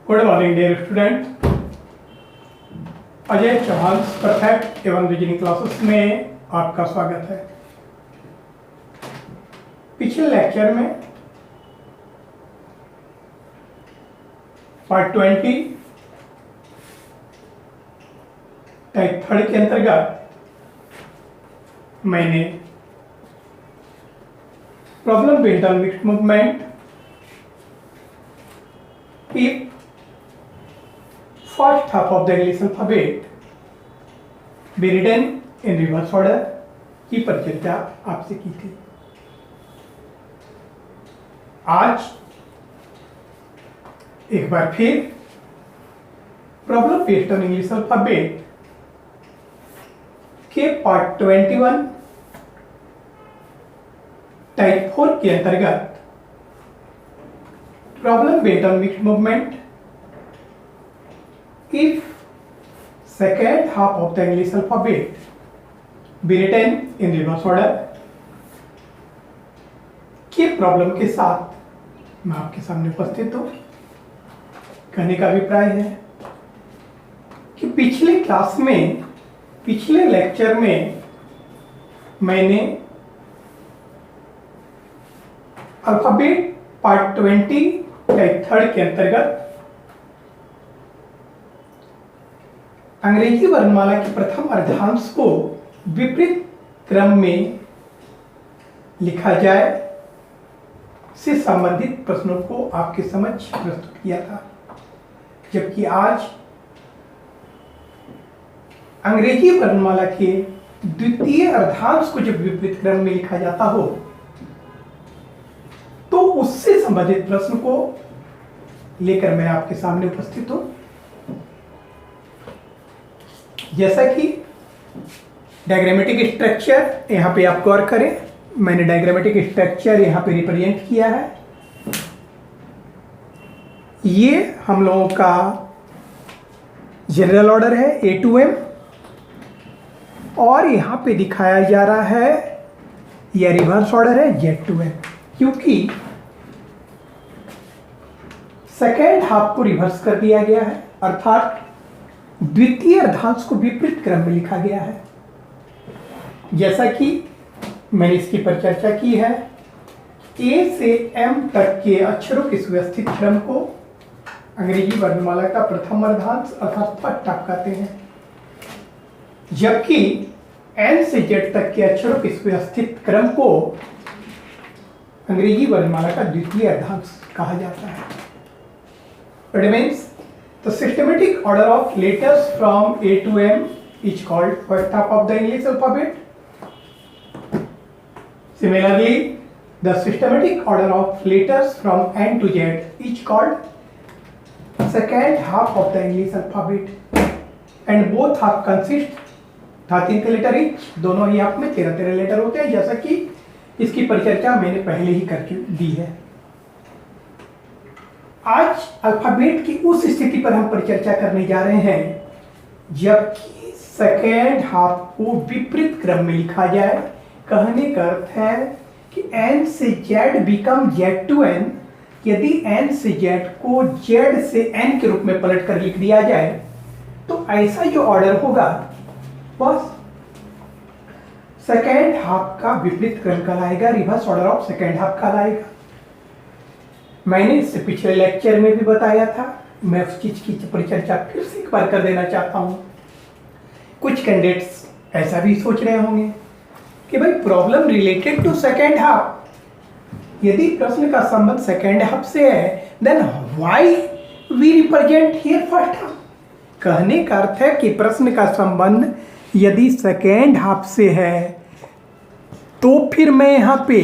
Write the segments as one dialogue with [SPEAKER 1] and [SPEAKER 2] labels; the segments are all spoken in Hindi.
[SPEAKER 1] Good morning dear student. Ajay Chauhan perfect एवं रीजनिंग क्लासेस में आपका स्वागत है। पिछले लेक्चर में पार्ट 20 टाइप थर्ड के अंतर्गत मैंने problem based on mixed movement if first half of the English alphabet be written in reverse order की परिचर्चा आपसे की थी। आज एक बार फिर problem based on English alphabet के पार्ट 21 टाइप 4 के अंतर्गत problem based on mixed movement if second half of the English alphabet be written in reverse order के प्रॉब्लम के साथ मैं आपके सामने उपस्थित हूं। कहने का अभिप्राय है कि पिछले क्लास में पिछले लेक्चर में मैंने अल्फाबेट पार्ट 20 टाइप थर्ड के अंतर्गत अंग्रेजी वर्णमाला के प्रथम अर्धांश को विपरीत क्रम में लिखा जाए से संबंधित प्रश्नों को आपके समक्ष प्रस्तुत किया था, जबकि आज अंग्रेजी वर्णमाला के द्वितीय अर्धांश को जब विपरीत क्रम में लिखा जाता हो तो उससे संबंधित प्रश्न को लेकर मैं आपके सामने उपस्थित हूं। जैसा कि डायग्रामेटिक स्ट्रक्चर यहां पे आप गौर करें, मैंने डायग्रामेटिक स्ट्रक्चर यहां पे रिप्रेजेंट किया है। ये हम लोगों का जनरल ऑर्डर है A to M और यहां पे दिखाया जा रहा है यह रिवर्स ऑर्डर है Z to M, क्योंकि सेकेंड हाफ को रिवर्स कर दिया गया है, अर्थात द्वितीय अर्धांश को विपरीत क्रम में लिखा गया है। जैसा कि मैंने इसकी परिचर्चा की है, A से M तक के अक्षरों के सुव्यवस्थित क्रम को अंग्रेजी वर्णमाला का प्रथम अर्धांश अर्थात फर्स्ट हाफ कहते हैं, जबकि N से Z तक के अक्षरों के सुव्यवस्थित क्रम को अंग्रेजी वर्णमाला का द्वितीय अर्धांश कहा जाता है। It means the systematic order of letters from A to M is called first half of the English alphabet. Similarly, the systematic order of letters from N to Z is called second half of the English alphabet. And both half consist 13 letter each, दोनों ही हाफ में 13 लेटर होते हैं, जैसा कि इसकी परिचर्चा मैंने पहले ही करके दी है। आज अल्फाबेट की उस स्थिति पर हम परिचर्चा करने जा रहे हैं जबकि सेकेंड हाफ को विपरीत क्रम में लिखा जाए। कहने का अर्थ है कि N से Z become Z to N। यदि N से Z को Z से N के रूप में पलट कर लिख दिया जाए तो ऐसा जो ऑर्डर होगा वह सेकेंड हाफ का विपरीत क्रम कहलाएगा, reverse order of second half कहलाएगा। मैंने इससे पिछले लेक्चर में भी बताया था, मैं उस चीज की परिचर्चा फिर से एक बार कर देना चाहता हूं। कुछ कैंडिडेट्स ऐसा भी सोच रहे होंगे कि भाई problem related to second half, यदि प्रश्न का संबंध सेकेंड हाफ से है then why we represent here first half. कहने का अर्थ है कि प्रश्न का संबंध यदि सेकेंड हाफ से है तो फिर मैं यहाँ पे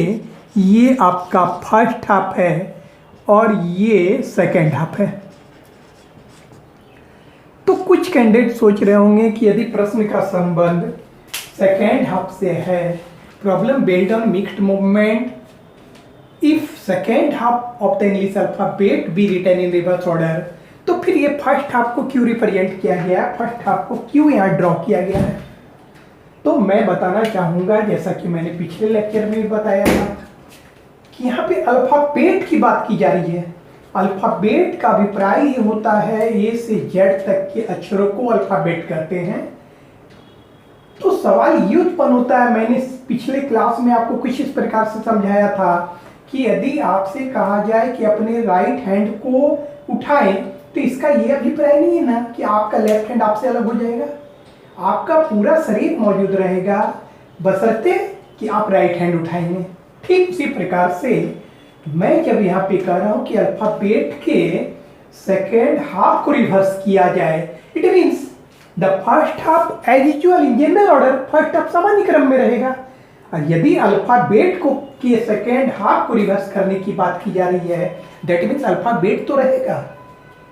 [SPEAKER 1] ये आपका फर्स्ट हाफ है और ये सेकेंड हाफ है। तो कुछ कैंडिडेट सोच रहे होंगे कि यदि प्रश्न का संबंध सेकेंड हाफ से है, problem based on mixed movement if second half of the English alphabet be written in reverse order, तो फिर ये फर्स्ट हाफ को क्यों रिप्रेजेंट किया गया, फर्स्ट हाफ को क्यों यहाँ ड्रॉ किया गया है। तो मैं बताना चाहूंगा, जैसा कि मैंने पिछले लेक्चर में भी बताया था, कि यहाँ पे अल्फाबेट की बात की जा रही है। अल्फाबेट का अभिप्राय ये होता है ए से जेड तक के अक्षरों को अल्फाबेट कहते हैं। तो सवाल ये उत्पन्न होता है, मैंने पिछले क्लास में आपको कुछ इस प्रकार से समझाया था कि यदि आपसे कहा जाए कि अपने राइट हैंड को उठाएं, तो इसका ये अभिप्राय नहीं है ना कि आपका लेफ्ट हैंड आपसे अलग हो जाएगा। आपका पूरा शरीर मौजूद रहेगा बशर्ते कि आप राइट हैंड उठाएंगे। ठीक उसी प्रकार से मैं जब यहाँ पे कह रहा हूँ कि अल्फाबेट के सेकेंड हाफ को रिवर्स किया जाए, it means the first half as usual in general order, first half सामान्य क्रम में रहेगा। और यदि अल्फाबेट को के सेकेंड हाफ को रिवर्स करने की बात की जा रही है, दैट मीन्स अल्फाबेट तो रहेगा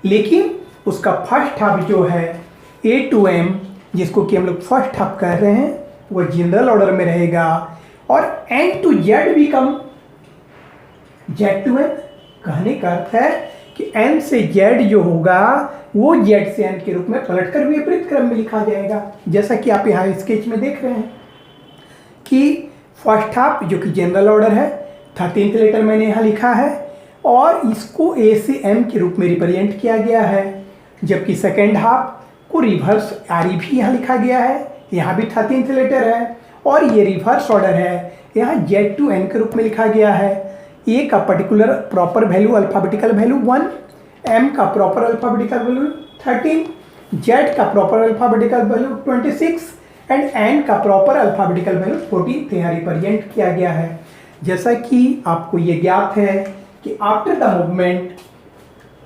[SPEAKER 1] लेकिन उसका फर्स्ट हाफ जो है ए टू एम, जिसको कि हम लोग फर्स्ट हाफ कह रहे हैं, वो जनरल ऑर्डर में रहेगा। और एन टू जेड भी कम, जेड टू एन कहने का अर्थ है कि एन से जेड जो होगा वो जेड से एन के रूप में पलटकर विपरीत क्रम में लिखा जाएगा। जैसा कि आप यहाँ स्केच में देख रहे हैं कि फर्स्ट हाफ जो कि जनरल ऑर्डर है, 13th लेटर मैंने यहाँ लिखा है और इसको ए से एम के रूप में रिप्रेजेंट किया गया है, जबकि सेकेंड हाफ को रिवर्स आर भी यहाँ लिखा गया है, यहाँ भी 13th लेटर है और ये रिवर्स ऑर्डर है, यहाँ जेड टू एन के रूप में लिखा गया है। ए का particular proper value alphabetical value 1, M का प्रॉपर अल्फाबेटिकल वैल्यू 13, जेड का proper alphabetical value 26 and N का प्रॉपर अल्फाबेटिकल वैल्यू 14 यहाँ रिप्रेजेंट किया गया है। जैसा कि आपको ये ज्ञात है कि आफ्टर द मूवमेंट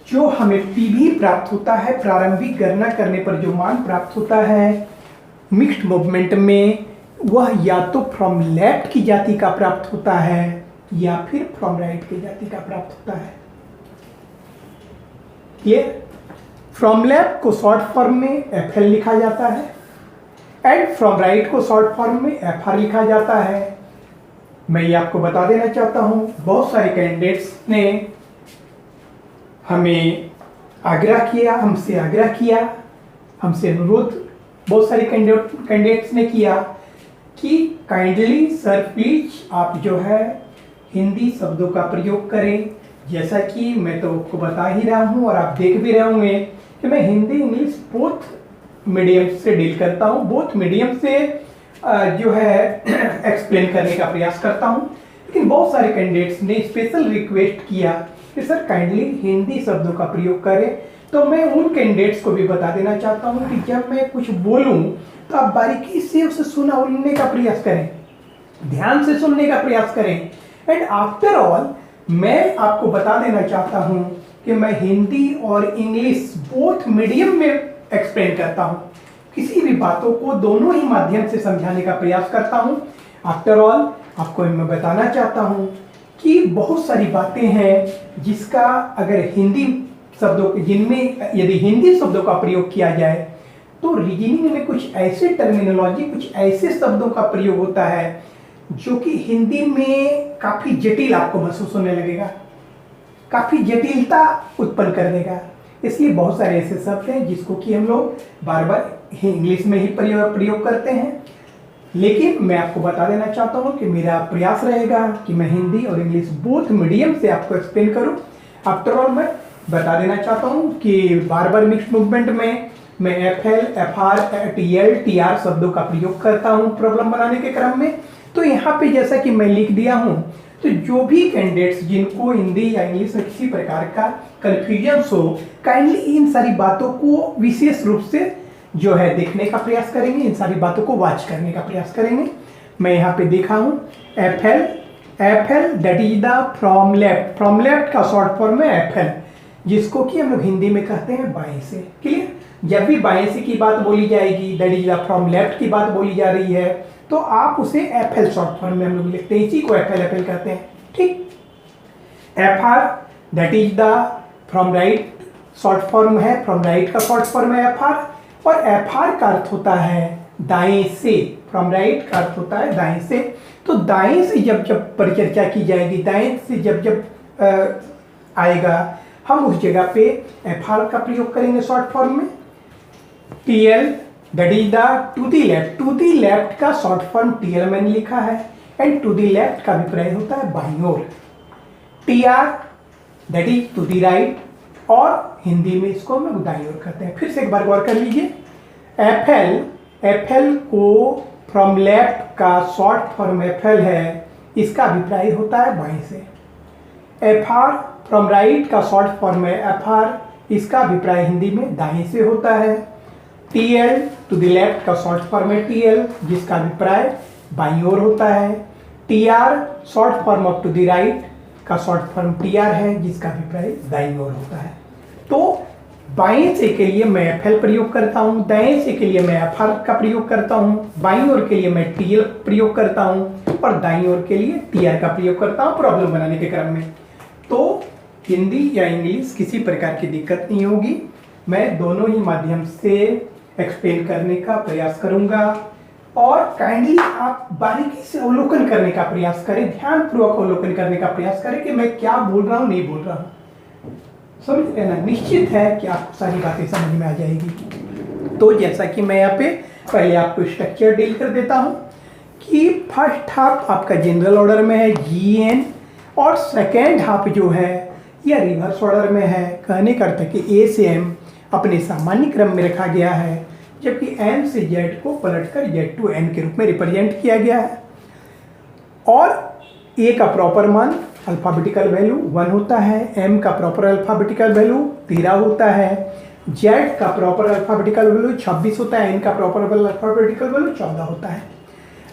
[SPEAKER 1] जो हमें पीवी प्राप्त होता है, प्रारंभिक गणना करने पर जो मान प्राप्त होता है मिक्स्ड मूवमेंट में, वह या तो फ्रॉम लेफ्ट की जाति का प्राप्त होता है या फिर फ्रॉम राइट की जाति का प्राप्त होता है। ये फ्रॉम लेफ्ट को शॉर्ट फॉर्म में एफ एल लिखा जाता है एंड फ्रॉम राइट को शॉर्ट फॉर्म में एफ आर लिखा जाता है। मैं ये आपको बता देना चाहता हूँ, बहुत सारे कैंडिडेट्स ने हमें आग्रह किया, हमसे अनुरोध बहुत सारे कैंडिडेट्स ने किया कि काइंडली सर प्लीज आप जो है हिंदी शब्दों का प्रयोग करें। जैसा कि मैं तो आपको बता ही रहा हूँ और आप देख भी रहे होंगे कि मैं हिंदी इंग्लिश बोथ मीडियम से डील करता हूँ, बोथ मीडियम से जो है एक्सप्लेन करने का प्रयास करता हूँ। लेकिन बहुत सारे कैंडिडेट्स ने स्पेशल रिक्वेस्ट किया कि सर काइंडली हिंदी शब्दों का प्रयोग करें। तो मैं उन कैंडिडेट्स को भी बता देना चाहता हूँ कि जब मैं कुछ बोलूँ तो आप बारीकी से उसे सुनने का प्रयास करें, ध्यान से सुनने का प्रयास करें। एंड आफ्टर ऑल मैं आपको बता देना चाहता हूँ कि मैं हिंदी और इंग्लिश बोथ मीडियम में एक्सप्लेन करता हूँ, किसी भी बातों को दोनों ही माध्यम से समझाने का प्रयास करता हूँ। आफ्टर ऑल आपको मैं बताना चाहता हूँ कि बहुत सारी बातें हैं जिसका अगर हिंदी शब्दों जिनमें यदि हिंदी शब्दों का प्रयोग किया जाए तो रीजनिंग में कुछ ऐसे टर्मिनोलॉजी, कुछ ऐसे शब्दों का प्रयोग होता है जो कि हिंदी में काफ़ी जटिल आपको महसूस होने लगेगा, काफ़ी जटिलता उत्पन्न कर देगा। इसलिए बहुत सारे ऐसे शब्द हैं जिसको कि हम लोग बार बार इंग्लिश में ही प्रयोग करते हैं। लेकिन मैं आपको बता देना चाहता हूँ कि मेरा प्रयास रहेगा कि मैं हिंदी और इंग्लिश बोथ मीडियम से आपको एक्सप्लेन करूँ। आफ्टर ऑल मैं बता देना चाहता हूँ कि बार बार मिक्स्ड मूवमेंट में मैं F L, F R, T L, T R शब्दों का प्रयोग करता हूँ प्रॉब्लम बनाने के क्रम में। तो यहाँ पे जैसा कि मैं लिख दिया हूँ, तो जो भी कैंडिडेट्स जिनको हिंदी या इंग्लिश में किसी प्रकार का कन्फ्यूजन हो, काइंडली इन सारी बातों को विशेष रूप से जो है देखने का प्रयास करेंगे, इन सारी बातों को वॉच करने का प्रयास करेंगे। मैं यहाँ पे देखा हूँ F L that is the from left का शॉर्ट फॉर्म है एफ एल, जिसको कि हम लोग हिंदी में कहते हैं बाएं से। क्लियर? जब भी बाएं से की बात बोली जाएगी, that is the from left की बात बोली जा रही है, तो आप उसे एफ एल शॉर्ट फॉर्म में हम लोग लिखते हैं, इसी को एफ एल कहते हैं। ठीक, F R that is the from right short form है, फ्रॉम राइट का शॉर्ट फॉर्म है एफ आर, और एफ आर का अर्थ होता है दाएं से, फ्रॉम राइट का अर्थ होता है दाएं से। तो दाएं से जब जब परिचर्चा की जाएगी, दाएं से जब जब आएगा, हम उस जगह पे एफ आर का प्रयोग करेंगे शॉर्ट फॉर्म में। T L that is the to the left का शॉर्ट फॉर्म टी एल मैंने लिखा है, एंड टू दी लेफ्ट का अभिप्राय होता है बाईं ओर। T R that is to the right, और हिंदी में इसको हम लोग दाईं ओर करते हैं। फिर से एक बार गौर कर लीजिए, एफएल को फ्रॉम लेफ्ट का शॉर्ट फॉर्म एफएल है, इसका अभिप्राय होता है बाएं से। एफआर फ्रॉम राइट का शॉर्ट फॉर्म है एफआर, इसका अभिप्राय हिंदी में दाएं से होता है। टीएल टू द लेफ्ट का शॉर्ट फॉर्म है टीएल, जिसका अभिप्राय बाईं ओर होता है। TR short form of to the right का शॉर्ट फॉर्म टीआर है, जिसका अभिप्राय दाईं ओर होता है। तो बाएं से के लिए मैं एफएल प्रयोग करता हूँ, दाएं से के लिए मैं एफआर का प्रयोग करता हूँ, बाईं ओर के लिए मैं टीएल प्रयोग करता हूँ और दाईं ओर के लिए टीआर का प्रयोग करता हूँ प्रॉब्लम बनाने के क्रम में। तो हिंदी या इंग्लिश किसी प्रकार की दिक्कत नहीं होगी, मैं दोनों ही माध्यम से एक्सप्लेन करने का प्रयास करूंगा। और काइंडली आप बारीकी से अवलोकन करने का प्रयास करें, ध्यानपूर्वक अवलोकन करने का प्रयास करें कि मैं क्या बोल रहा हूँ, नहीं बोल रहा हूँ। समझ रहे ना, निश्चित है कि आपको सारी बातें समझ में आ जाएगी। तो जैसा कि मैं यहाँ पे पहले आपको स्ट्रक्चर डील कर देता हूँ कि फर्स्ट हाफ आपका जनरल ऑर्डर में है जीएन, और सेकेंड हाफ जो है यह रिवर्स ऑर्डर में है। कहने का अर्थ है कि ए से एम अपने सामान्य क्रम में रखा गया है, जबकि एम से जेड को पलटकर जेड टू एन के रूप में रिप्रेजेंट किया गया है। और ए का प्रॉपर मान अल्फाबेटिकल वैल्यू 1 होता है, एम का प्रॉपर अल्फाबेटिकल वैल्यू 13 होता है, जेड का प्रॉपर अल्फाबेटिकल वैल्यू 26 होता है, एन का प्रॉपर अल्फाबेटिकल वैल्यू 14 होता है।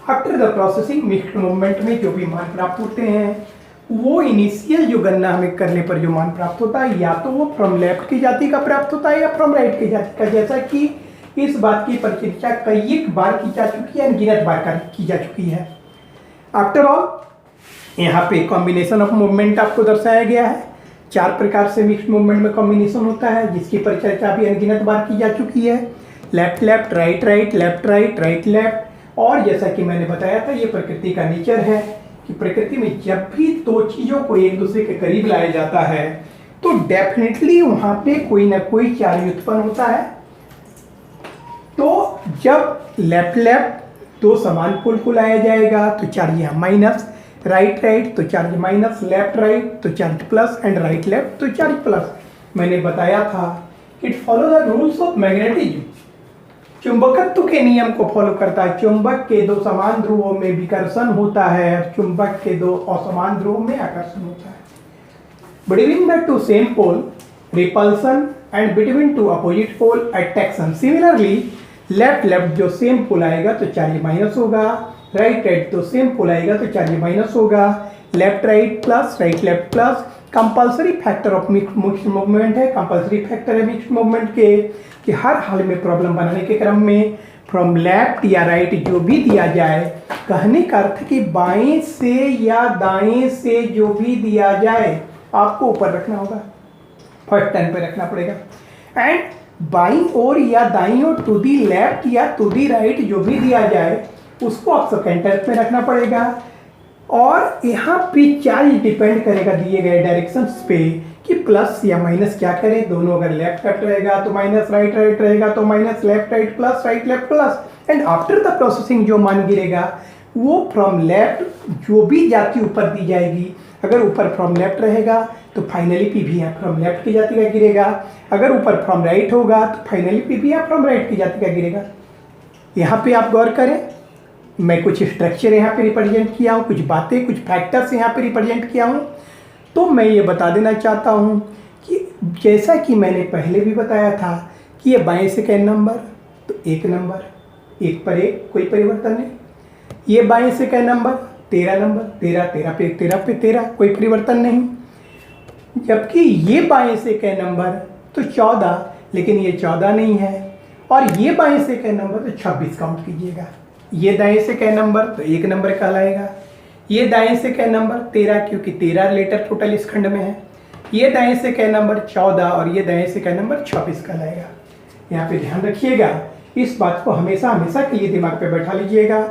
[SPEAKER 1] After the processing mixed movement में जो भी मान प्राप्त होते हैं, वो इनिशियल जो गणना हमें करने पर जो मान प्राप्त होता है, या तो वो फ्रॉम लेफ्ट की जाति का प्राप्त होता है या फ्रॉम राइट की जाति का, जैसा कि इस बात की परिचर्चा कई बार की जा चुकी है, अनगिनत बार की जा चुकी है। आफ्टर ऑल यहाँ पे कॉम्बिनेशन ऑफ मूवमेंट आपको दर्शाया गया है। 4 प्रकार से मिक्स्ड मूवमेंट में कॉम्बिनेशन होता है, जिसकी परिचर्चा भी अनगिनत बार की जा चुकी है। Left left, right right, left right, right left. और जैसा कि मैंने बताया था, ये प्रकृति का नेचर है कि प्रकृति में जब भी दो चीज़ों को एक दूसरे के करीब लाया जाता है तो डेफिनेटली वहाँ पे कोई ना कोई चार्ज उत्पन्न होता है। तो जब लेफ्ट लेफ्ट दो समान पोल को लाया जाएगा तो चार्ज यहाँ माइनस, राइट राइट तो चार्ज माइनस, लेफ्ट राइट तो charge plus, and right left तो चार्ज प्लस। मैंने बताया था it follow the rules of magnetism, चुंबकत्व के नियम को फॉलो करता है। चुंबक के 2 समान ध्रुवों में विकर्षण होता है और चुंबक के 2 असमान ध्रुवों में आकर्षण होता है। Between the 2 same pole repulsion and between 2 opposite pole attraction. Similarly left left जो सेम पोल आएगा तो चार्ज माइनस होगा, राइट राइट तो सेम पोल आएगा तो चार्ज माइनस होगा, left right plus, right left plus. Compulsory factor of mixed movement है, कंपल्सरी फैक्टर है मिक्स्ड मूवमेंट के कि हर हाल में प्रॉब्लम बनाने के क्रम में फ्रॉम लेफ्ट या राइट जो भी दिया जाए, कहने का अर्थ कि बाएं से या दाएं से जो भी दिया जाए आपको ऊपर रखना होगा, फर्स्ट टर्न पे रखना पड़ेगा। एंड बाईं ओर या दाईं ओर टू दी लेफ्ट या टू दी राइट जो भी दिया जाए उसको आप सेकेंड टर्न पे रखना पड़ेगा। और यहाँ पे चार्ज डिपेंड करेगा दिए गए डायरेक्शंस पे कि प्लस या माइनस क्या करें। दोनों अगर लेफ्ट लेफ्ट रहेगा तो माइनस, राइट राइट रहेगा तो minus, left right plus, right left plus. And after the processing जो मान गिरेगा वो फ्रॉम लेफ्ट जो भी जाति ऊपर दी जाएगी, अगर ऊपर फ्रॉम लेफ्ट रहेगा तो फाइनली पी भी यहाँ फ्रॉम लेफ्ट की जाति का गिरेगा, अगर ऊपर फ्रॉम राइट होगा तो फाइनली पी भी यहाँ फ्रॉम राइट की जाति का गिरेगा। यहाँ पे आप गौर करें, मैं कुछ स्ट्रक्चर यहाँ पे रिप्रेजेंट किया हूँ, कुछ बातें, कुछ फैक्टर्स यहाँ पे रिप्रेजेंट किया हूँ। तो मैं ये बता देना चाहता हूँ कि जैसा कि मैंने पहले भी बताया था कि ये बाएं सेकेंड नंबर तो 1 नंबर, 1 पर 1 कोई परिवर्तन नहीं। ये बाएं सेकेंड नंबर 13 नंबर, 13 13 पे 13 पे 13 कोई परिवर्तन नहीं। जबकि ये बाएं सेकेंड नंबर तो 14, लेकिन ये 14 नहीं है। और ये बाएं सेकेंड नंबर तो 26 काउंट कीजिएगा। ये दाएं सेकेंड नंबर तो 1 नंबर कहलाएगा। ये दाएं सेकेंड नंबर 13 क्योंकि 13 लेटर टोटल इस खंड में है। ये दाएं सेकेंड नंबर 14 और ये दाएं सेकेंड नंबर 26 कहलाएगा। यहाँ पे ध्यान रखिएगा, इस बात को हमेशा हमेशा के लिए दिमाग पे बैठा लीजिएगा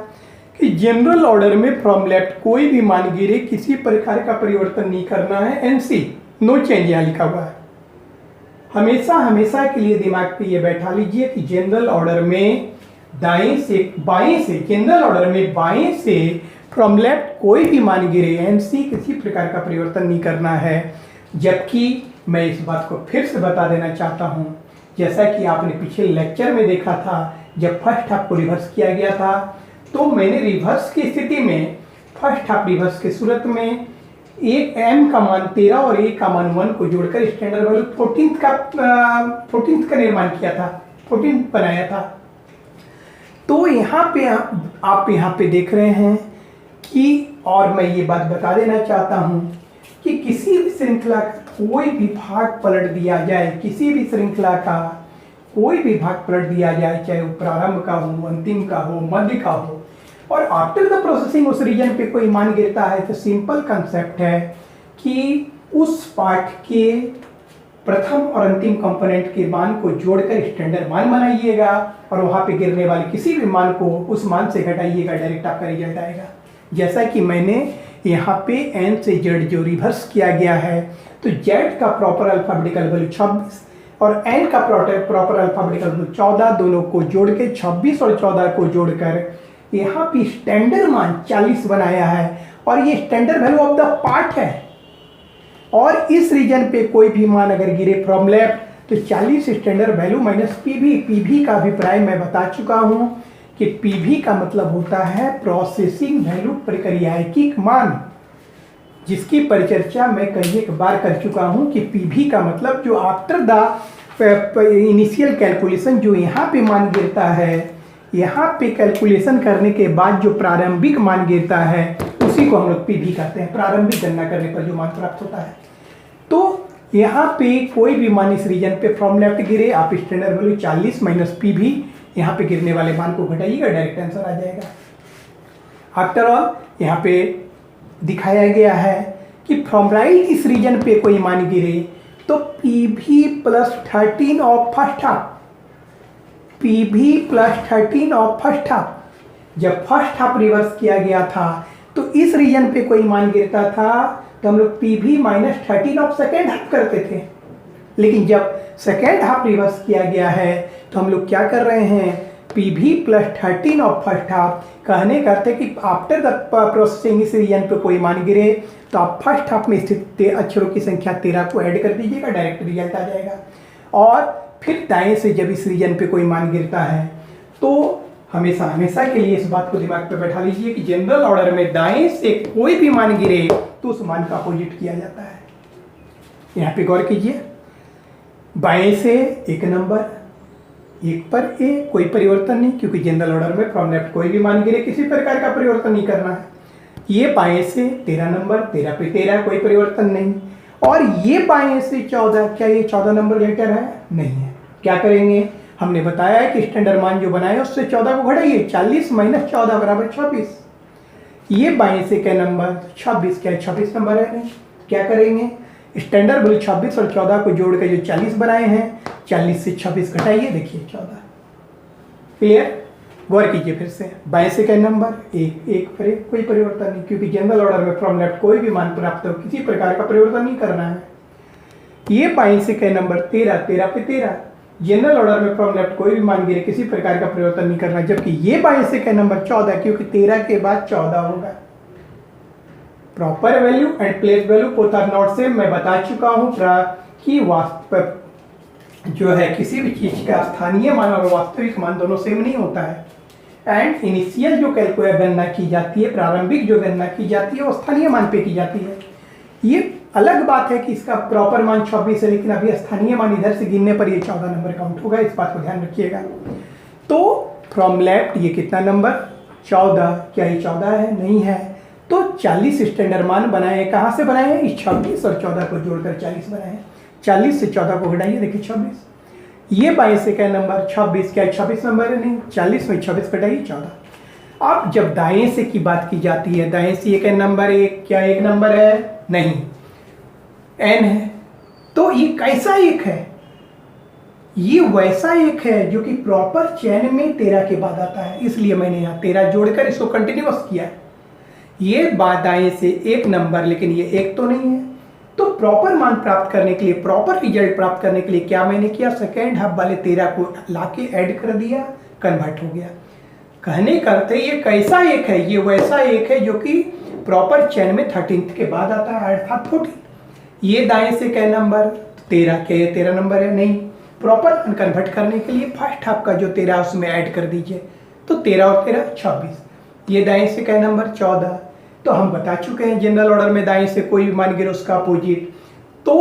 [SPEAKER 1] कि जनरल ऑर्डर में फ्रॉम लेफ्ट कोई भी मान गिरे किसी प्रकार का परिवर्तन नहीं करना है। एनसी नो चेंज यहाँ लिखा हुआ है। हमेशा हमेशा के लिए दिमाग पे ये बैठा लीजिए कि जनरल ऑर्डर में दाएं से बाएं से, जनरल ऑर्डर में बाएं से फ्रॉम लेफ्ट कोई भी मान गिरे एनसी किसी प्रकार का परिवर्तन नहीं करना है। जबकि मैं इस बात को फिर से बता देना चाहता हूं, जैसा कि आपने पिछले लेक्चर में देखा था, जब फर्स्ट हाफ को रिवर्स किया गया था तो मैंने रिवर्स की स्थिति में फर्स्ट हाफ रिवर्स की सूरत में एक m का मान 13 और a का मान 1 को जोड़कर स्टैंडर्ड वैल्यू 14th का निर्माण किया था, 14 बनाया था। तो यहाँ पे आप यहाँ पे देख रहे हैं कि, और मैं ये बात बता देना चाहता हूँ कि किसी भी श्रृंखला का कोई भी भाग पलट दिया जाए, किसी भी श्रृंखला का कोई भी भाग पलट दिया जाए, चाहे वो प्रारंभ का हो, अंतिम का हो, मध्य का हो, और आफ्टर द प्रोसेसिंग उस रीजन पे कोई मान गिरता है, तो सिंपल कंसेप्ट है कि उस पार्ट के प्रथम और अंतिम कंपोनेंट के मान को जोड़कर स्टैंडर्ड मान बनाइएगा और वहां पे गिरने वाले किसी भी मान को उस मान से घटाइएगा, डायरेक्ट आपका रिजल्ट आएगा। जैसा कि मैंने यहाँ पे n से z जो रिवर्स किया गया है, तो z का प्रॉपर अल्फाबेटिकल वैल्यू 26 और n का प्रॉपर अल्फाबेटिकल वैल्यू 14, दोनों को जोड़ के 26 और 14 को जोड़कर यहाँ पे स्टैंडर्ड मान 40 बनाया है और ये standard value of the part है। और इस रीजन पे कोई भी मान अगर गिरे फ्रॉम लेफ्ट तो 40 स्टैंडर्ड वैल्यू माइनस पीवी का अभिप्राय मैं बता चुका हूं कि पीवी का मतलब होता है प्रोसेसिंग वैल्यू, प्रक्रियात्मक मान, जिसकी परिचर्चा मैं कई एक बार कर चुका हूं कि पीवी का मतलब जो आफ्टर द इनिशियल कैलकुलेशन जो यहाँ पे मान गिरता है, यहाँ पे कैलकुलेशन करने के बाद जो प्रारंभिक मान गिरता है उसी को हम लोग पीवी कहते हैं, प्रारंभिक गणना करने पर जो मान प्राप्त होता है। तो यहाँ पे कोई भी मान इस रीजन पे फ्रॉम लेफ्ट गिरे, आप स्टैंडर्ड वैल्यू 40 माइनस पीवी यहाँ पे गिरने वाले मान को घटाइएगा, डायरेक्ट आंसर आ जाएगा। आफ्टर ऑल यहाँ पे दिखाया गया है कि फ्रॉम राइट इस रीजन पे कोई मान गिरे तो PV plus 13 of first half, PV plus 13 of first half, जब फर्स्ट हाफ रिवर्स किया गया था तो इस रीजन पे कोई मान गिरता था तो हम लोग PV minus 13 of second half करते थे। लेकिन जब सेकेंड हाफ रिवर्स किया गया है तो हम लोग क्या कर रहे हैं, PV plus 13 of first half, कहने करते कि आफ्टर द प्रोसेसिंग इस रीजन पे कोई मान गिरे तो आप फर्स्ट हाफ में स्थित अक्षरों की संख्या 13 को ऐड कर दीजिएगा, डायरेक्ट रिजल्ट आ जाएगा। और फिर दाएं से जब इस रीजन पे कोई मान गिरता है तो हमेशा हमेशा के लिए इस बात को दिमाग पे बैठा लीजिए कि जनरल ऑर्डर में दाएं से कोई भी मान गिरे तो उस मान का अपोजिट किया जाता है। यहाँ पे गौर कीजिए, बाएं से एक नंबर, एक पर ए, कोई परिवर्तन नहीं, क्योंकि जनरल ऑर्डर में फ्रॉम लेफ्ट कोई भी मान गिरे किसी प्रकार का परिवर्तन नहीं करना है। ये बाएं से 13 नंबर, 13 पे 13, कोई परिवर्तन नहीं। और ये बाएं से 14, क्या ये 14 नंबर लेटर है? नहीं है। क्या करेंगे, हमने बताया है कि स्टैंडर्ड मान जो बनाए उससे 14 को घटाइए, 40 माइनस 14 बराबर 26। ये बाएं से क्या नंबर 26, क्या 26 नंबर है? नहीं। क्या करेंगे, स्टैंडर्ड वैल्यू 26 और 14 को जोड़ के जो 40 बनाए हैं, 40 से 26 घटाइए, देखिए 14। क्लियर? गौर कीजिए फिर से, बाएं से क्या नंबर एक, एक पर एक, कोई परिवर्तन नहीं, क्योंकि जनरल ऑर्डर में फ्रॉम लेफ्ट कोई भी मान प्राप्त हो किसी प्रकार का परिवर्तन नहीं करना है। ये बाएं से क्या नंबर 13, 13 पे 13, जनरल ऑर्डर में फ्रॉम लेफ्ट कोई भी मान गिरे किसी प्रकार का परिवर्तन नहीं करना। जबकि ये बाएं से क्या नंबर 14, क्योंकि 13 के बाद 14 होगा। Proper value and place value both are not same. मैं बता चुका हूं कि वास्तव जो है किसी भी चीज का स्थानीय मान और वास्तविक मान दोनों सेम नहीं होता है। एंड इनिशियल जो कैलकुलेट गणना की जाती है, प्रारंभिक जो गणना की जाती है वो स्थानीय मान पे की जाती है। ये अलग बात है कि इसका प्रॉपर मान 26 है, लेकिन अभी स्थानीय मान इधर से गिनने पर ये 14 नंबर काउंट होगा, इस बात को ध्यान रखिएगा। तो फ्रॉम लेफ्ट ये कितना नंबर 14, क्या ये 14 है? नहीं है। तो 40 स्टैंडर्ड मान बनाए, कहाँ से बनाए हैं? इस 26 और 14 को जोड़कर 40 बनाए हैं। 40 से 14 को घटाइए, देखिए 26। ये बाएं से क्या नंबर 26, क्या 26 नंबर है? नहीं। 40 में 26 घटाइए 14। अब जब दाएं से की बात की जाती है, दाएं से ये क्या नंबर एक, क्या एक नंबर है? नहीं, n है। तो ये कैसा एक है? ये वैसा एक है जो कि प्रॉपर चेन में 13 के बाद आता है, इसलिए मैंने यहाँ 13 जोड़कर इसको कंटिन्यूअस किया। ये बात दाएं से एक नंबर, लेकिन ये एक तो नहीं है। तो प्रॉपर मान प्राप्त करने के लिए, प्रॉपर रिजल्ट प्राप्त करने के लिए क्या मैंने किया, सेकेंड हाफ वाले 13 को लाके ऐड कर दिया, कन्वर्ट हो गया। कहने करते ये कैसा एक है? ये वैसा एक है जो कि प्रॉपर चेन में 13th के बाद आता है, अर्थात 14। ये दाएं से क्या नंबर, 13 के 13 नंबर है नहीं। प्रॉपर कन्वर्ट करने के लिए फर्स्ट हाफ का जो 13 है उसमें ऐड कर दीजिए, तो 13 और 13 26। ये दाएं से क्या नंबर 14। तो हम बता चुके हैं जनरल ऑर्डर में दाएं से कोई भी मान गिरे उसका अपोजिट। तो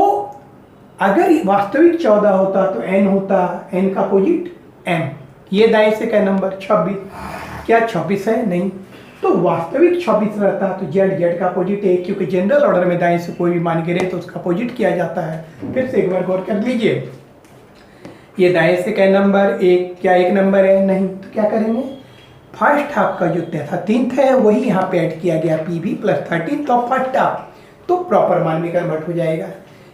[SPEAKER 1] अगर वास्तविक 14 होता तो n होता, n का अपोजिट m। ये दाएं से क्या नंबर 26, क्या 26 है नहीं। तो वास्तविक 26 रहता तो z का अपोजिट है, क्योंकि जनरल ऑर्डर में दाएं से कोई भी मान गिरे तो उसका अपोजिट किया जाता है। फिर से एक बार गौर कर लीजिए, ये दाएं से क्या नंबर एक, क्या एक नंबर है नहीं। तो क्या करेंगे, फर्स्ट हाफ का जो 13 है वही यहाँ पे ऐड किया गया, PB प्लस 13 तो फर्स्ट हाफ, तो प्रॉपर मान में कन्वर्ट हो जाएगा।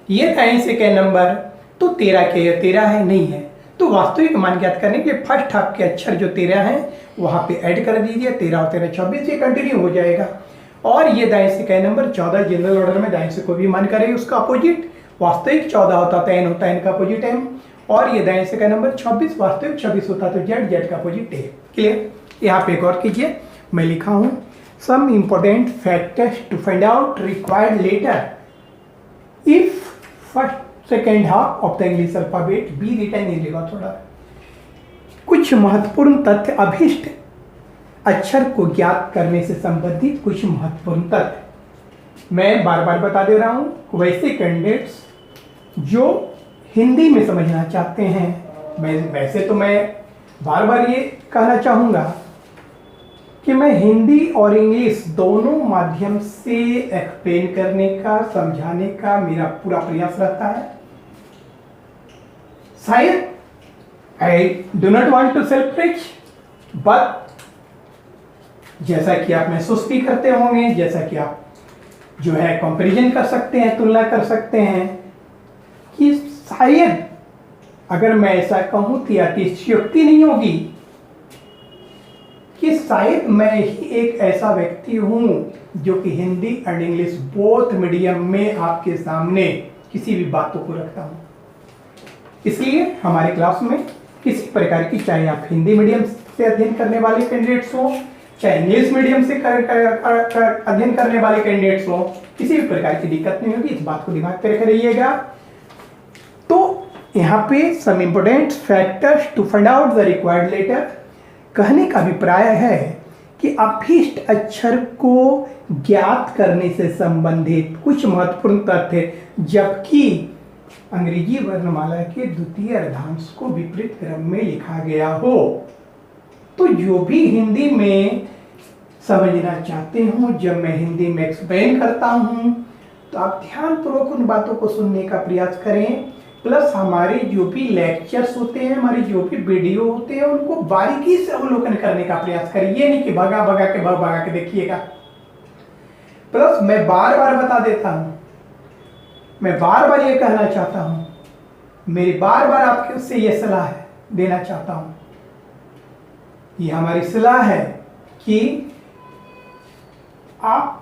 [SPEAKER 1] ये दाएं से क्या नंबर, तो 13 के 13 है नहीं है। तो वास्तविक मान ज्ञात करने के लिए फर्स्ट हाफ के अक्षर जो 13 हैं वहाँ पे ऐड कर दीजिए, 13 और 13 26, ये कंटिन्यू हो जाएगा। और ये दाएं से क्या नंबर 14, जनरल ऑर्डर में दाएं से कोई भी मान करे उसका अपोजिट, वास्तविक 14 होता तो n होता, n का अपोजिट m। और ये दाएं से क्या नंबर 26, वास्तविक 26 होता तो z का अपोजिट a। क्लियर। यहाँ पे गौर कीजिए, मैं लिखा हूँ some important factors to find out required letter if first second half of the English alphabet be written in reverse order. कुछ महत्वपूर्ण तथ्य, अभिष्ट अक्षर को ज्ञात करने से संबंधित कुछ महत्वपूर्ण तथ्य मैं बार बार बता दे रहा हूं। वैसे कैंडिडेट्स जो हिंदी में समझना चाहते हैं, वैसे तो मैं बार बार ये कहना चाहूँगा कि मैं हिंदी और इंग्लिश दोनों माध्यम से एक्सप्लेन करने का, समझाने का मेरा पूरा प्रयास रहता है। शायद I do not want to self preach, but जैसा कि आप महसूस भी करते होंगे, जैसा कि आप जो है कंपैरिजन कर सकते हैं, तुलना कर सकते हैं, कि शायद अगर मैं ऐसा कहूं तो अतिशयोक्ति नहीं होगी कि शायद मैं ही एक ऐसा व्यक्ति हूं जो कि Hindi and English both medium में आपके सामने किसी भी बातों को रखता हूं। इसलिए हमारे क्लास में किसी प्रकार की, चाहे आप हिंदी मीडियम से अध्ययन करने वाले कैंडिडेट्स हो, चाहे इंग्लिश मीडियम से अध्ययन करने वाले कैंडिडेट्स हो, किसी भी प्रकार की दिक्कत नहीं होगी। इस बात को दिमाग में रखे रहिएगा। तो यहाँ पे some important factors to find out the required letter, कहने का अभिप्राय है कि अभिष्ट अक्षर को ज्ञात करने से संबंधित कुछ महत्वपूर्ण तथ्य, जबकि अंग्रेजी वर्णमाला के द्वितीय अर्धांश को विपरीत क्रम में लिखा गया हो। तो जो भी हिंदी में समझना चाहते हो, जब मैं हिंदी में एक्सप्लेन करता हूं तो आप ध्यानपूर्वक उन बातों को सुनने का प्रयास करें। प्लस हमारे जो भी लेक्चर्स होते हैं, हमारे जो भी वीडियो होते हैं, उनको बारीकी से अवलोकन करने का प्रयास करें। ये नहीं कि भगा के देखिएगा। प्लस मैं बार बार बता देता हूं, मैं बार बार ये कहना चाहता हूं, मेरी बार बार आपके से ये सलाह देना चाहता हूं, ये हमारी सलाह है कि आप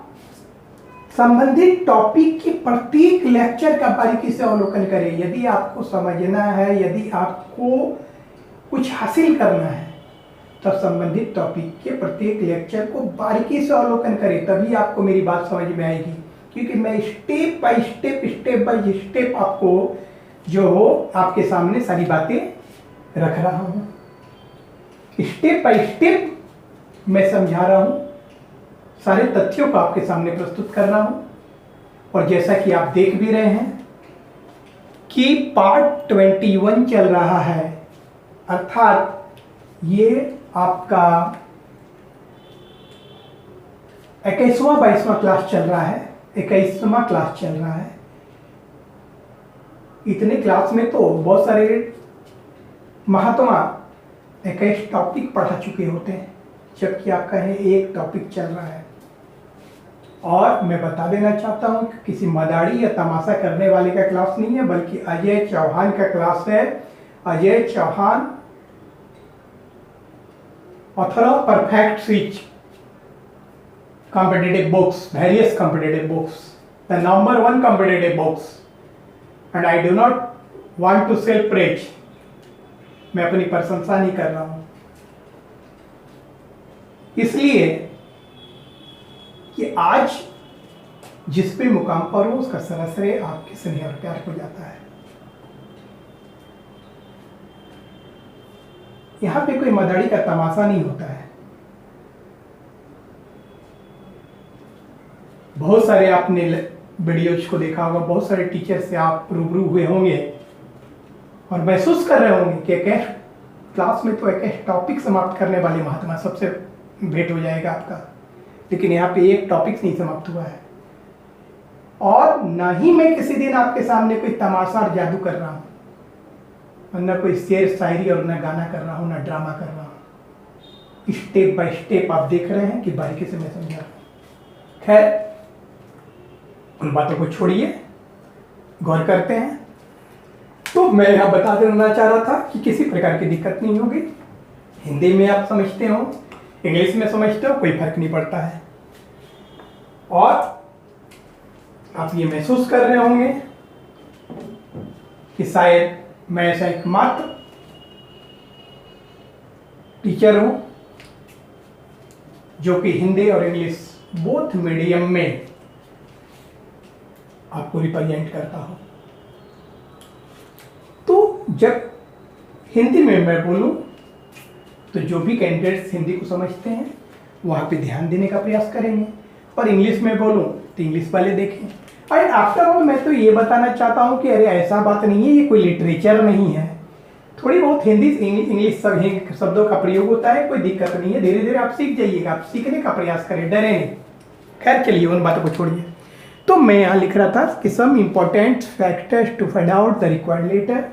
[SPEAKER 1] संबंधित टॉपिक की प्रत्येक लेक्चर का बारीकी से अवलोकन करें। यदि आपको समझना है, यदि आपको कुछ हासिल करना है, तो संबंधित टॉपिक के प्रत्येक लेक्चर को बारीकी से अवलोकन करें, तभी आपको मेरी बात समझ में आएगी। क्योंकि मैं स्टेप बाय स्टेप आपको जो हो आपके सामने सारी बातें रख रहा हूं। स्टेप बाय स्टेप मैं समझा रहा हूं, सारे तथ्यों को आपके सामने प्रस्तुत कर रहा हूं। और जैसा कि आप देख भी रहे हैं कि पार्ट 21 चल रहा है, अर्थात ये आपका 21वां 22वां क्लास चल रहा है, 21वां क्लास चल रहा है। इतने क्लास में तो बहुत सारे महात्मा 21 टॉपिक पढ़ा चुके होते हैं, जबकि आपका है एक टॉपिक चल रहा है। और मैं बता देना चाहता हूं कि किसी मदारी या तमाशा करने वाले का क्लास नहीं है, बल्कि अजय चौहान का क्लास है। Ajay Chauhan, author of perfect switch competitive books, various competitive books, the number 1 competitive books, and I do not want to self praise, मैं अपनी प्रशंसा नहीं कर रहा हूं, इसलिए कि आज जिस भी मुकाम पर हो उसका सारा श्रेय आपके स्नेह और प्यार को जाता है। यहां पे कोई मदारी का तमाशा नहीं होता है। बहुत सारे आपने वीडियोज को देखा होगा, बहुत सारे टीचर से आप रूबरू हुए होंगे और महसूस कर रहे होंगे कि एक क्लास में तो एक टॉपिक समाप्त करने वाले महात्मा सबसे भेंट हो जाएगा आपका, लेकिन यहाँ पे एक टॉपिक नहीं समाप्त हुआ है। और ना ही मैं किसी दिन आपके सामने कोई तमाशा और जादू कर रहा हूँ, न कोई शेर शायरी और न गाना कर रहा हूँ, न ड्रामा कर रहा हूँ। स्टेप बाय स्टेप आप देख रहे हैं कि बारीकी से मैं समझा रहा हूँ। खैर, उन बातों को छोड़िए, गौर करते हैं। तो मैं यहाँ बता देना चाह रहा था कि किसी प्रकार की दिक्कत नहीं होगी। हिंदी में आप समझते हो, इंग्लिश में समझते हो, कोई फर्क नहीं पड़ता है। और आप ये महसूस कर रहे होंगे कि शायद मैं ऐसा एकमात्र टीचर हूं जो कि हिंदी और इंग्लिश बोथ मीडियम में आपको रिप्रेजेंट करता हूं। तो जब हिंदी में मैं बोलूं तो जो भी कैंडिडेट्स हिंदी को समझते हैं वहां पे ध्यान देने का प्रयास करेंगे, और इंग्लिश में बोलूं तो इंग्लिश वाले देखें। और आफ्टर ऑल मैं तो ये बताना चाहता हूँ कि अरे ऐसा बात नहीं है, ये कोई लिटरेचर नहीं है। थोड़ी बहुत हिंदी इंग्लिश शब्दों का प्रयोग होता है, कोई दिक्कत नहीं है, धीरे धीरे आप सीख जाइएगा। आप सीखने का प्रयास करें, डरे नहीं। खैर चलिए, उन बातों को छोड़िए। तो मैं यहाँ लिख रहा था कि some important factors to find out the required letter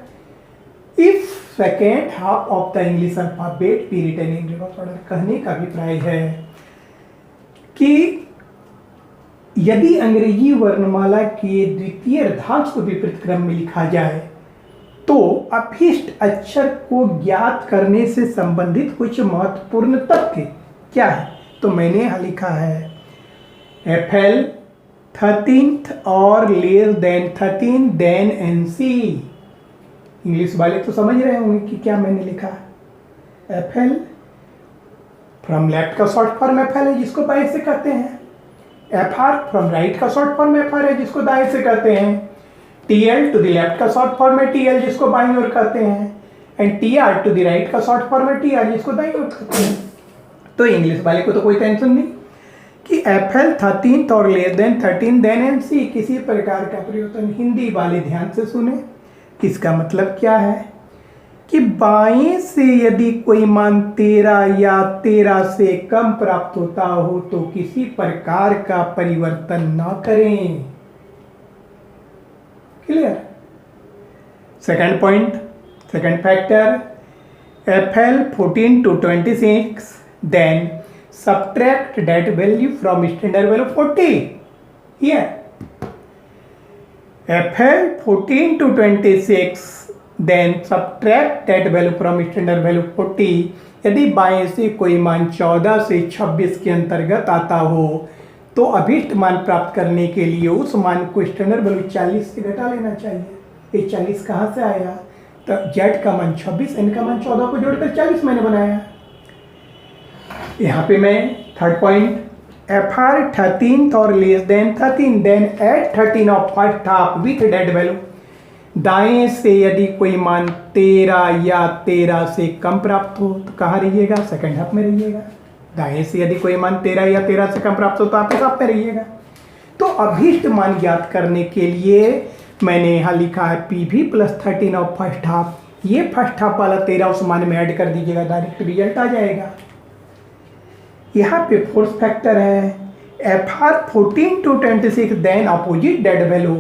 [SPEAKER 1] if second half of the English alphabet be written in reverse order. कहने का अभिप्राय है कि यदि अंग्रेजी वर्णमाला के द्वितीय अर्धांश को विपरीत क्रम में लिखा जाए तो अभिष्ट अक्षर को ज्ञात करने से संबंधित कुछ महत्वपूर्ण तथ्य क्या है। तो मैंने यहाँ लिखा है FL 13th और less than 13 then NC। English वाले तो समझ रहे होंगे कि क्या मैंने लिखा। FL फ्रॉम लेफ्ट का शॉर्ट फॉर्म FL है जिसको बाएं से कहते हैं। FR फ्रॉम राइट का शॉर्ट फॉर्म FR है जिसको दाएं से कहते हैं। TL टू द लेफ्ट का शॉर्ट फॉर्म है TL जिसको बाईं ओर कहते हैं। And TR to the right का शॉर्ट फॉर्म है TR जिसको दाईं ओर कहते हैं। तो इंग्लिश वाले को तो कोई टेंशन नहीं कि FL 13th और लेस देन 13 देन NC किसी प्रकार का परिवर्तन। हिंदी वाले ध्यान से सुने, इसका मतलब क्या है कि बाएं से यदि कोई मान 13 या 13 से कम प्राप्त होता हो तो किसी प्रकार का परिवर्तन ना करें। Clear. Second point, second factor, FL 14 to 26 then subtract that value from standard value 40. Here FL 14 to 26 then subtract that value from standard value 40। यदि बाएं से कोई मान 14 से 26 के अंतर्गत आता हो तो अभीष्ट मान प्राप्त करने के लिए उस मान को स्टैंडर्ड वैल्यू 40 से घटा लेना चाहिए। ये 40 कहाँ से आया? तो Z का मान 26, N का मान 14 को जोड़कर 40 मैंने बनाया। यहाँ पे मैं थर्ड पॉइंट FR 13th और less than 13 then at 13 of first half with that value. दाएं से यदि कोई मान 13 या 13 से कम प्राप्त हो तो कहाँ रहिएगा? सेकंड हाफ में रहिएगा। दाएं से यदि कोई मान 13 या 13 से कम प्राप्त हो तो आप इस हाफ में रहिएगा। तो अभीष्ट मान ज्ञात करने के लिए मैंने यहाँ लिखा है PV plus 13 of first half. ये फर्स्ट हाफ वाला 13 उस मान में ऐड कर दीजिएगा, डायरेक्ट रिजल्ट आ जाएगा। यहाँ पे फोर्थ फैक्टर है FR 14 to 26 then opposite that value.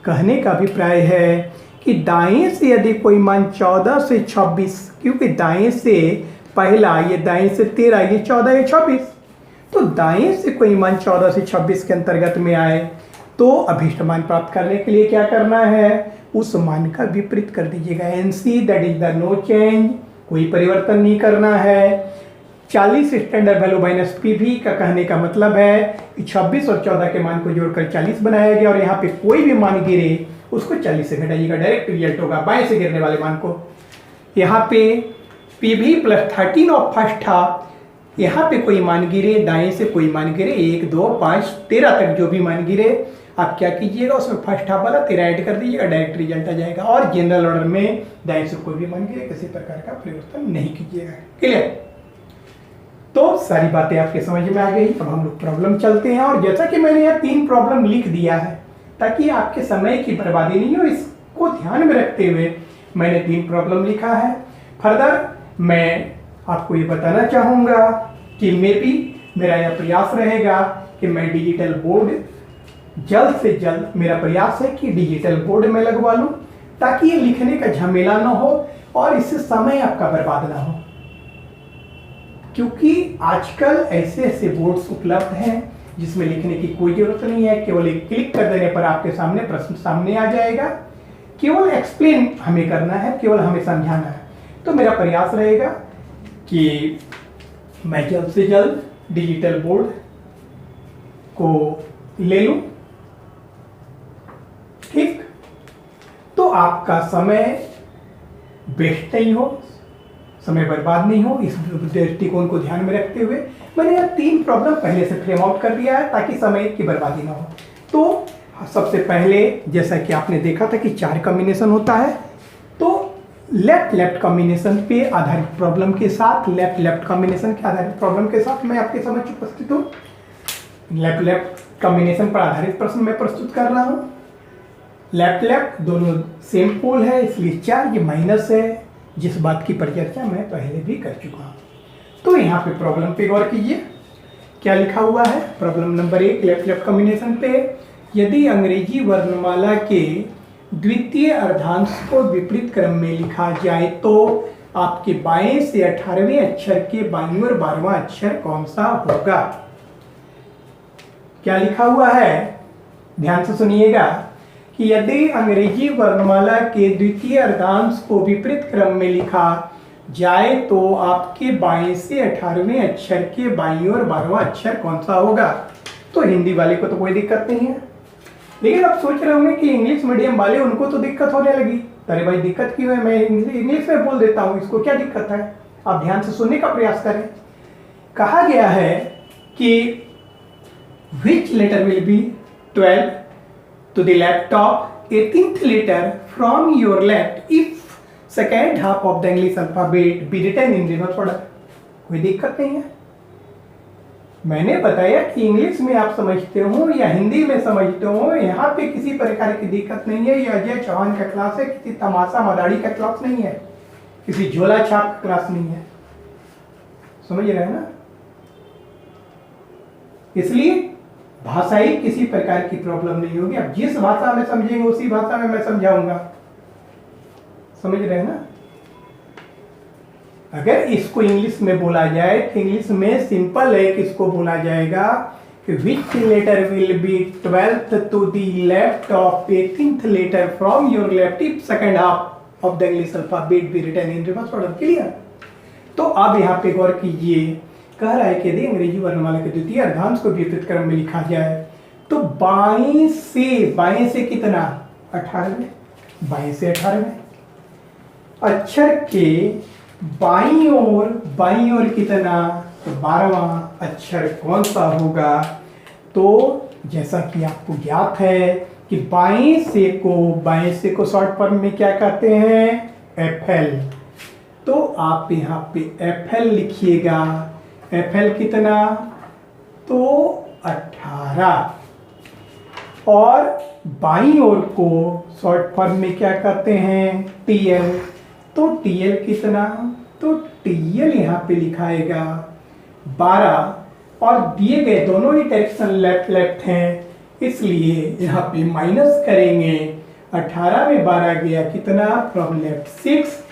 [SPEAKER 1] कहने का अभिप्राय है कि दाएं से यदि कोई मान 14 से 26, क्योंकि दाएं से पहला ये दाएं से 13, ये 14, ये 26, तो दाएं से कोई मान 14 से 26 के अंतर्गत में आए तो अभीष्ट मान प्राप्त करने के लिए क्या करना है? उस मान का विपरीत कर दीजिएगा। NC that is the no change, कोई परिवर्तन नहीं करना है। 40 स्टैंडर्ड वैल्यू माइनस PV का कहने का मतलब है कि 26 और 14 के मान को जोड़कर 40 बनाया गया और यहाँ पे कोई भी मान गिरे उसको 40 से घटाइएगा, डायरेक्ट रिजल्ट होगा बाएं से गिरने वाले मान को। यहाँ पे PV plus 13 of first half, यहाँ पे कोई मान गिरे, दाएं से कोई मान गिरे, 1 2 5 13 तक जो भी मान गिरे आप क्या कीजिएगा, उसमें फर्स्ट हाफ वाला 13 ऐड कर दीजिएगा, डायरेक्ट रिजल्ट आ जाएगा। और जनरल ऑर्डर में दाएं से कोई भी मान के किसी प्रकार का परिवर्तन नहीं कीजिएगा। क्लियर? तो सारी बातें आपके समझ में आ गई। अब हम लोग प्रॉब्लम चलते हैं। और जैसा कि मैंने यहाँ 3 प्रॉब्लम लिख दिया है ताकि आपके समय की बर्बादी नहीं हो, इसको ध्यान में रखते हुए मैंने 3 प्रॉब्लम लिखा है। फर्दर मैं आपको ये बताना चाहूँगा कि मेरा यह प्रयास रहेगा कि मैं डिजिटल बोर्ड जल्द से जल्द, मेरा प्रयास है कि डिजिटल बोर्ड में लगवा लूँ ताकि ये लिखने का झमेला ना हो और इससे समय आपका बर्बाद ना हो। क्योंकि आजकल ऐसे ऐसे बोर्ड्स उपलब्ध हैं जिसमें लिखने की कोई जरूरत नहीं है, केवल एक क्लिक कर देने पर आपके सामने प्रश्न सामने आ जाएगा। केवल एक्सप्लेन हमें करना है, केवल हमें समझाना है। तो मेरा प्रयास रहेगा कि मैं जल्द से जल्द डिजिटल बोर्ड को ले लूं। ठीक, तो आपका समय वेस्ट नहीं हो, समय बर्बाद नहीं हो, इस दृष्टिकोण को ध्यान में रखते हुए मैंने यह 3 प्रॉब्लम पहले से फ्रेम आउट कर दिया है ताकि समय की बर्बादी ना हो। तो सबसे पहले जैसा कि आपने देखा था कि 4 कॉम्बिनेशन होता है, तो लेफ्ट कॉम्बिनेशन पे आधारित प्रॉब्लम के साथ, लेफ्ट कॉम्बिनेशन के आधारित प्रॉब्लम के साथ मैं आपके समक्ष उपस्थित हूँ। लेफ्ट कॉम्बिनेशन पर आधारित प्रश्न मैं प्रस्तुत कर रहा हूँ। लेफ्ट दोनों सेम पोल है, इसलिए चार्ज माइनस है, जिस बात की परिचर्चा मैं पहले भी कर चुका हूँ। तो यहाँ पे प्रॉब्लम पे गौर कीजिए, क्या लिखा हुआ है। प्रॉब्लम नंबर 1 लेफ्ट कॉम्बिनेशन पे, यदि अंग्रेजी वर्णमाला के द्वितीय अर्धांश को विपरीत क्रम में लिखा जाए तो आपके बाएं से 18वें अक्षर के बाईं ओर 12वां अक्षर कौन सा होगा। क्या लिखा हुआ है, ध्यान से सुनिएगा कि यदि अंग्रेजी वर्णमाला के द्वितीय अर्धांश को विपरीत क्रम में लिखा जाए तो आपके बाएं से 18वें अक्षर के बाईं ओर 12वां अक्षर कौन सा होगा। तो हिंदी वाले को तो कोई दिक्कत नहीं है, लेकिन आप सोच रहे होंगे कि इंग्लिश मीडियम वाले उनको तो दिक्कत होने लगी। अरे भाई दिक्कत क्यों है, मैं इंग्लिश में बोल देता हूँ, इसको क्या दिक्कत है। आप ध्यान से सुनने का प्रयास करें। कहा गया है कि which letter will be 12 to the left of 18th letter from your left if second half of the English alphabet be written in reverse order। कोई दिक्कत नहीं है। मैंने बताया कि इंग्लिश में आप समझते हो या हिंदी में समझते हो, यहाँ पे किसी प्रकार की दिक्कत नहीं है। ये अजय चौहान का क्लास है, किसी तमाशा मदारी का क्लास नहीं है, किसी झोला छाप का क्लास नहीं है। समझ रहे हैं ना। इसलिए भाषाई किसी प्रकार की प्रॉब्लम नहीं होगी। अब जिस भाषा में समझेंगे उसी भाषा में मैं समझाऊंगा। समझ रहे हैं ना। अगर इसको इंग्लिश में बोला जाए तो इंग्लिश में सिंपल है कि इसको बोला जाएगा कि which letter will be 12th to the left of 18th letter from your left if second half of the English alphabet be written in reverse order। Clear. तो अब यहाँ पे गौर कीजिए, कह रहा है कि यदि अंग्रेजी वर्णमाला के द्वितीय अर्धांश को विपरीत क्रम में लिखा जाए तो बाएं से कितना 18वें, बाएं से 18वें अक्षर के बाईं ओर कितना, तो 12वां अक्षर कौन सा होगा। तो जैसा कि आपको ज्ञात है कि बाएं से को शॉर्ट फॉर्म में क्या कहते हैं, FL। तो आप यहाँ पे FL लिखिएगा। FL कितना, तो 18। और बाईं ओर को शॉर्ट फॉर्म में क्या कहते हैं, TL। तो TL कितना, तो TL यहाँ पे लिखाएगा 12। और दिए गए दोनों ही डायरेक्शन लेफ्ट हैं, इसलिए यहाँ पे माइनस करेंगे। 18 में 12 गया कितना, फ्रॉम लेफ्ट 6।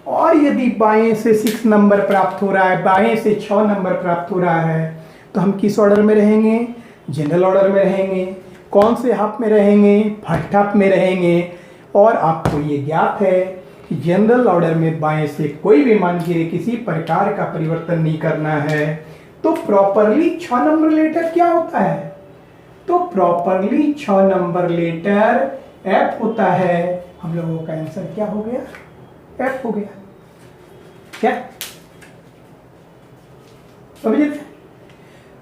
[SPEAKER 1] और यदि बाएं से 6 नंबर प्राप्त हो रहा है, बाएं से 6 नंबर प्राप्त हो रहा है, तो हम किस ऑर्डर में रहेंगे, जनरल ऑर्डर में रहेंगे। कौन से हाफ में रहेंगे, फर्स्ट हाफ में रहेंगे। और आपको ये ज्ञात है कि जनरल ऑर्डर में बाएं से कोई भी मान गिरे, किसी प्रकार का परिवर्तन नहीं करना है। तो प्रॉपरली 6 नंबर लेटर क्या होता है, तो प्रॉपरली 6 नंबर लेटर F होता है। हम लोगों का आंसर क्या हो गया, F हो गया। क्या समझे।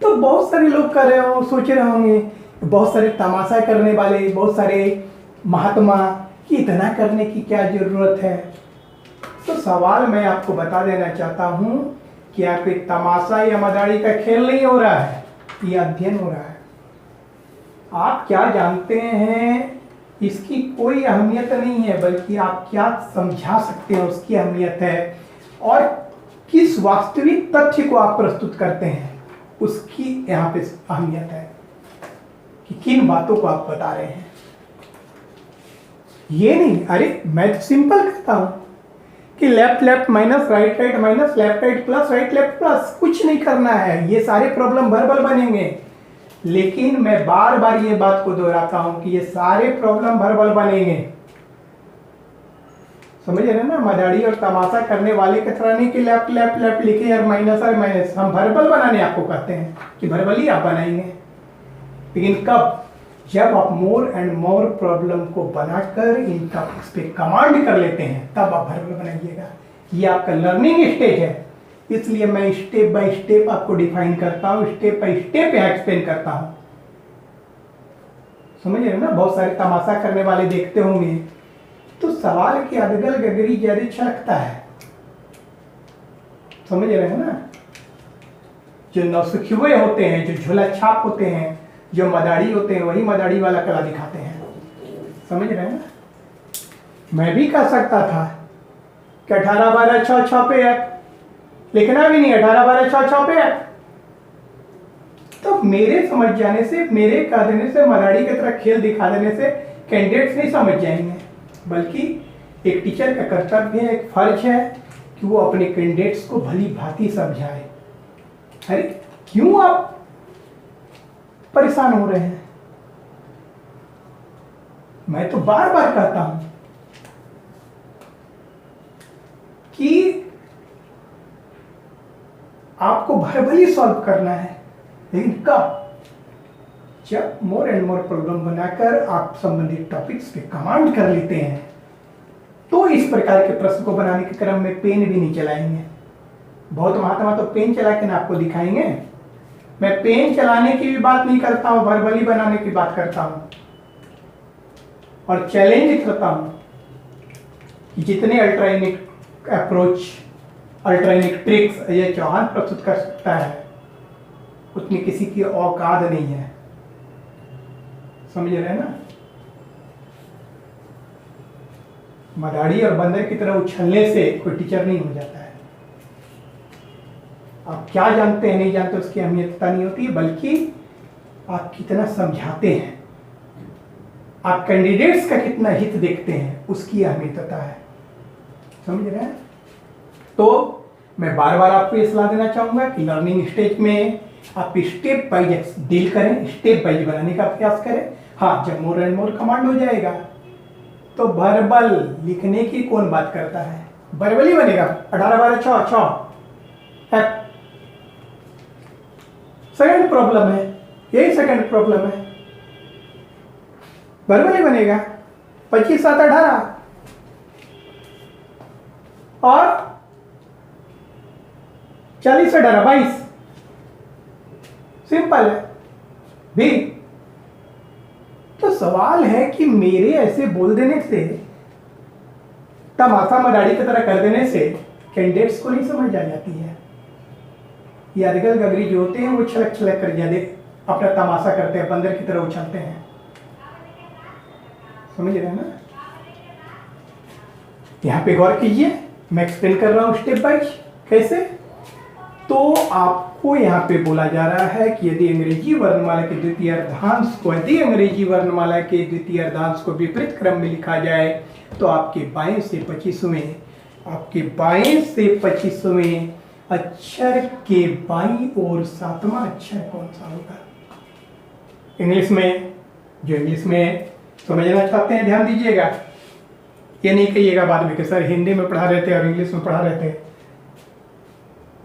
[SPEAKER 1] तो बहुत सारे लोग कर रहे हो, सोच रहे होंगे बहुत सारे तमाशा करने वाले, बहुत सारे महात्मा कि इतना करने की क्या जरूरत है। तो सवाल मैं आपको बता देना चाहता हूं कि यहाँ पे तमाशा या मदारी का खेल नहीं हो रहा है, ये अध्ययन हो रहा है। आप क्या जानते हैं इसकी कोई अहमियत नहीं है, बल्कि आप क्या समझा सकते हैं उसकी अहमियत है, और किस वास्तविक तथ्य को आप प्रस्तुत करते हैं उसकी यहाँ पे अहमियत है कि किन बातों को आप बता रहे हैं। ये नहीं, अरे मैं तो सिंपल कहता हूं कि left left minus right right minus left right plus right left plus, कुछ नहीं करना है, ये सारे प्रॉब्लम वर्बल बनेंगे। लेकिन मैं बार बार ये बात को दोहराता हूं कि ये सारे प्रॉब्लम वर्बल बनेंगे। समझ रहे ना, मदारी और तमाशा करने वाले की तरह नहीं कि लेफ्ट लेफ्ट लेफ्ट लिखे और माइनस और माइनस। हम वर्बल बनाने आपको कहते हैं कि वर्बल ही आप बनाएंगे, लेकिन कब? जब आप मोर एंड मोर प्रॉब्लम को बनाकर इनका इस पे कमांड कर लेते हैं तब आप वर्बल बनाइएगा। ये आपका लर्निंग स्टेज है, इसलिए मैं स्टेप बाय स्टेप आपको डिफाइन करता हूं, स्टेप बाय स्टेप एक्सप्लेन करता हूं। समझ रहे ना, बहुत सारे तमाशा करने वाले देखते होंगे तो सवाल की अदगल गगरी ज्यादा अच्छा लगता है। समझ रहे हैं ना, जो नौसिखुए होते हैं, जो झोला छाप होते हैं, जो मदारी होते हैं, वही मदारी वाला कला दिखाते हैं। समझ रहे हैं ना, मैं भी कह सकता था कि 18 12 6 6 पे है, लिखना भी नहीं 18 12 6 6 पे है। तो मेरे समझ जाने से, मेरे कह देने से, मदारी की तरह खेल दिखा देने से कैंडिडेट्स नहीं समझ जाएंगे, बल्कि एक टीचर का कर्तव्य है, एक फर्ज है कि वो अपने कैंडिडेट्स को भली भांति समझाए। अरे क्यों आप परेशान हो रहे हैं? मैं तो बार बार कहता हूं कि आपको वर्बली सॉल्व करना है, लेकिन कब? जब मोर एंड मोर प्रॉब्लम बनाकर आप संबंधित टॉपिक्स पे कमांड कर लेते हैं, तो इस प्रकार के प्रश्न को बनाने के क्रम में पेन भी नहीं चलाएंगे। बहुत महात्मा तो पेन चला के ना आपको दिखाएंगे। मैं पेन चलाने की भी बात नहीं करता हूं, वर्बली बनाने की बात करता हूं, और चैलेंज करता हूं कि जितने अल्ट्राइनिक अप्रोच, अल्ट्राइनिक ट्रिक्स ये चौहान प्रस्तुत कर सकता है, उतनी किसी की औकात नहीं है। समझ रहे हैं ना, मदारी और बंदर की तरह उछलने से कोई टीचर नहीं हो जाता है। आप क्या जानते हैं नहीं जानते उसकी अहमियतता नहीं होती, बल्कि आप कितना समझाते हैं, आप कैंडिडेट्स का कितना हित देखते हैं उसकी अहमियतता है। समझ रहे हैं? तो मैं बार बार आपको ये सलाह देना चाहूंगा कि लर्निंग स्टेज में आप स्टेप वाइज डील करें, स्टेप वाइज बनाने का प्रयास करें। हाँ, जब मोर एंड मोर कमांड हो जाएगा तो वर्बल लिखने की कौन बात करता है, वर्बल ही बनेगा। 18 12 6 6 सेकंड प्रॉब्लम है, यही सेकंड प्रॉब्लम है, वर्बल ही बनेगा। 25 7 18 और 40 18 22, सिंपल है भी। तो सवाल है कि मेरे ऐसे बोल देने से, तमाशा मदारी की तरह कर देने से कैंडिडेट्स को नहीं समझ आ जाती है। ये अदगल गगरी जो होते हैं वो छलक छलक कर ज्यादा अपना तमाशा करते हैं, बंदर की तरह उछलते हैं। समझ रहे हैं ना? यहां पे गौर कीजिए, मैं एक्सप्लेन कर रहा हूं स्टेप बाइज कैसे। तो आपको यहाँ पे बोला जा रहा है कि यदि अंग्रेजी वर्णमाला के द्वितीय अर्धांश को, यदि अंग्रेजी वर्णमाला के द्वितीय अर्धांश को विपरीत क्रम में लिखा जाए तो आपके बाएं से 25वें, आपके बाएं से 25वें अक्षर के बाईं ओर 7वां अक्षर कौन सा होगा? इंग्लिश में, जो इंग्लिश में समझना चाहते हैं ध्यान दीजिएगा, ये नहीं कहिएगा बाद में कि सर हिंदी में पढ़ा रहे थे और इंग्लिश में पढ़ा रहे थे।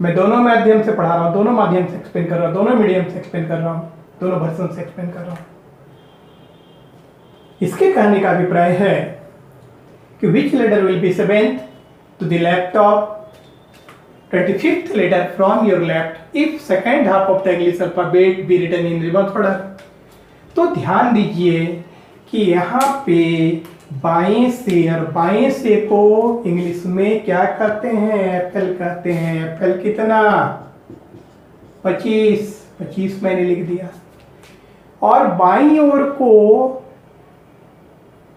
[SPEAKER 1] मैं दोनों माध्यम से पढ़ा रहा हूँ, दोनों माध्यम से एक्सप्लेन कर रहा हूँ, दोनों मीडियम से एक्सप्लेन कर रहा हूँ, दोनों वर्जन से एक्सप्लेन कर रहा हूँ। इसके कहने का अभिप्राय है कि which letter will be 7th to the left of 25th letter from your left if second half of the English alphabet be written in reverse order। तो ध्यान दीजिए कि यहाँ पे बाएं से, और बाएं से को इंग्लिश में क्या कहते हैं? एफएल कहते हैं। एफएल कितना? 25। 25 मैंने लिख दिया। और बाईं ओर को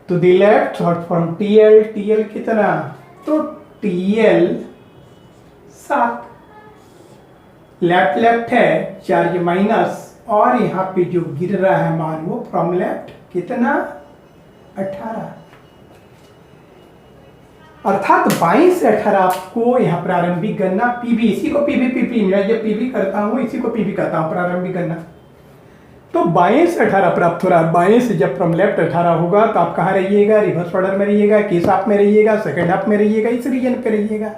[SPEAKER 1] to the left short form TL. TL कितना? तो टीएल 7। लेफ्ट लेफ्ट है, चार्ज माइनस, और यहाँ पे जो गिर रहा है मान वो फ्रॉम लेफ्ट कितना? 18। अर्थात 22 से 18 आपको यहाँ प्रारंभिक गणना पीबी, इसी को पीबी पीपी, मैं जब पीबी करता हूँ इसी को पीबी करता हूँ, प्रारंभिक गणना। तो 22 से 18 प्राप्त हो रहा है। 22 से जब फ्रॉम लेफ्ट 18 होगा तो आप कहाँ रहिएगा? रिवर्स ऑर्डर में रहिएगा, केस हाफ में रहिएगा, सेकेंड हाफ में रहिएगा, इस रीजन पे रहिएगा।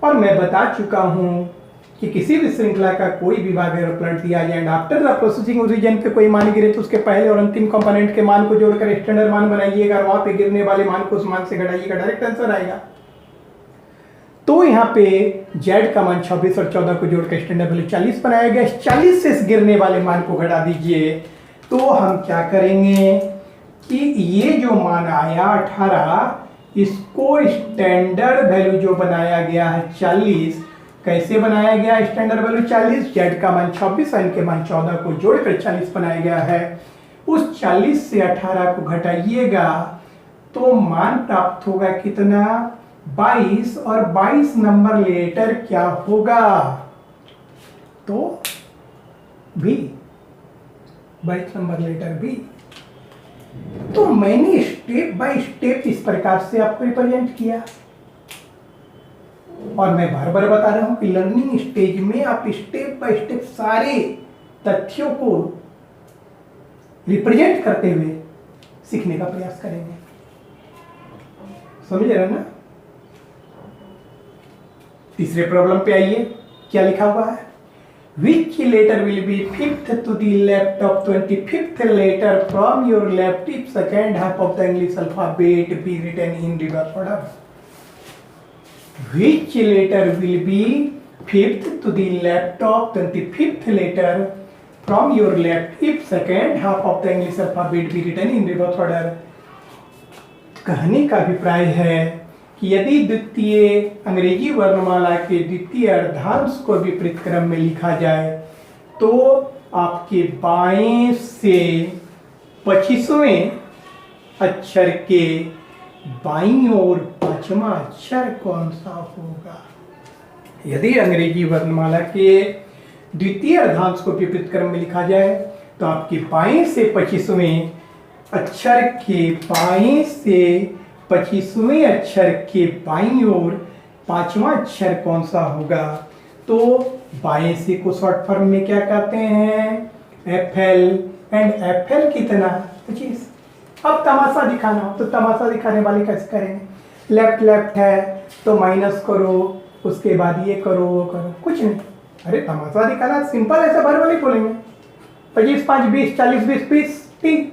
[SPEAKER 1] और मैं बता चुका हूँ कि किसी भी श्रृंखला का कोई भी भाग अगर पलट दिया जाए एंड आफ्टर द प्रोसेसिंग उस रीजन पे कोई मान गिरे तो उसके पहले और अंतिम कंपोनेंट के मान को जोड़कर स्टैंडर्ड मान बनाइएगा, और वहां पे गिरने वाले मान को उस मान से घटाइएगा, डायरेक्ट आंसर आएगा। तो यहाँ पे जेड का मान 26 और 14 को जोड़कर स्टैंडर्ड वैल्यू 40 बनाया गया। 40 से इस गिरने वाले मान को घटा दीजिए, तो हम क्या करेंगे कि ये जो मान आया 18, इसको स्टैंडर्ड वैल्यू जो बनाया गया है 40, कैसे बनाया गया? स्टैंडर्ड वैल्यू 40, जेड का मान 26 और इनके मान 14 को जोड़कर 40 बनाया गया है। उस 40 से 18 को घटाइएगा तो मान प्राप्त होगा कितना? 22, और 22 नंबर लेटर क्या होगा? तो भी 22 नंबर लेटर भी। तो मैंने स्टेप बाय स्टेप इस प्रकार से आपको रिप्रेजेंट किया, और मैं बार बार बता रहा हूं कि लर्निंग स्टेज में आप स्टेप बाय स्टेप सारे तथ्यों को रिप्रेजेंट करते हुए सीखने का प्रयास करेंगे। समझ रहे ना? तीसरे प्रॉब्लम पे आइए, क्या लिखा हुआ है? Which letter will be fifth to the left of 25th letter from your left if second half of the English alphabet be written in reverse order? Which letter will be fifth to the left of 25th letter from your left if second half of the English alphabet be written in reverse order? कहने का अभिप्राय है कि यदि द्वितीय अंग्रेजी वर्णमाला के द्वितीय अर्धांश को विपरीत क्रम में लिखा जाए तो आपके बाएं से 25वें अक्षर के बाईं ओर 5वां अक्षर कौन सा होगा? यदि अंग्रेजी वर्णमाला के द्वितीय अर्धांश को विपरीत क्रम में लिखा जाए तो आपके बाएं से 25वें अक्षर के बाएं से 25वें अक्षर के बाईं ओर 5वां अक्षर कौन सा होगा? तो बाएं से को शॉर्ट फॉर्म में क्या कहते हैं? एफएल, एंड एफएल कितना? 25। अब तमाशा दिखाना हो तो तमाशा दिखाने वाले कैसे करेंगे? लेफ्ट लेफ्ट है तो माइनस करो, उसके बाद ये करो वो करो, कुछ नहीं। अरे तमाशा दिखाना सिंपल, ऐसा भर वाली बोलेंगे 25 5 20 40 20 30 30।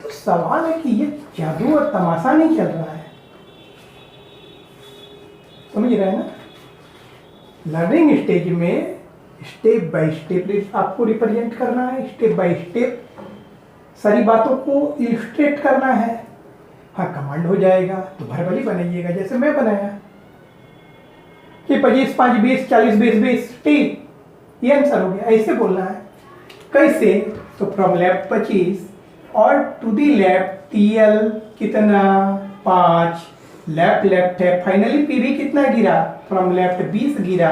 [SPEAKER 1] तो सवाल है कि ये जादू और तमाशा नहीं चल रहा है। समझ रहे हैं ना? लर्निंग स्टेज में स्टेप बाय स्टेप आपको रिप्रेजेंट करना है, स्टेप बाय स्टेप सारी बातों को इलिस्ट्रेट करना है। हाँ, कमांड हो जाएगा तो भरभली बनाइएगा जैसे मैं बनाया कि 25 5 20 40 20 20 30, ये आंसर हो गया। ऐसे बोलना है। कैसे? तो फ्रॉम लेफ्ट 25 और टू दी लेफ्ट टीएल कितना? 5। लेफ्ट लेफ्ट है, फाइनली पीवी कितना गिरा? फ्रॉम लेफ्ट 20 गिरा,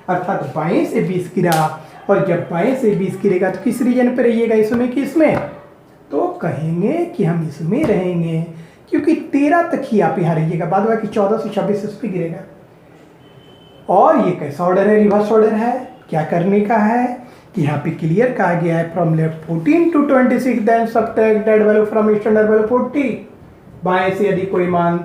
[SPEAKER 1] अर्थात बाएं से 20 गिरा। और जब बाएं से 20 गिरेगा तो किस रीजन पे रहिएगा? इसमें कि इसमें? तो कहेंगे कि हम इसमें रहेंगे क्योंकि 13 तक ही आप यहाँ रहिएगा, बाद बाकी 14 से 26 इस पर गिरेगा। और ये कैसा ऑर्डर है? रिवर्स ऑर्डर है। क्या करने का है कि यहाँ पे क्लियर कहा गया है from left 14 to 26 then subtract that value from standard value 40। बाएं से यदि कोई मान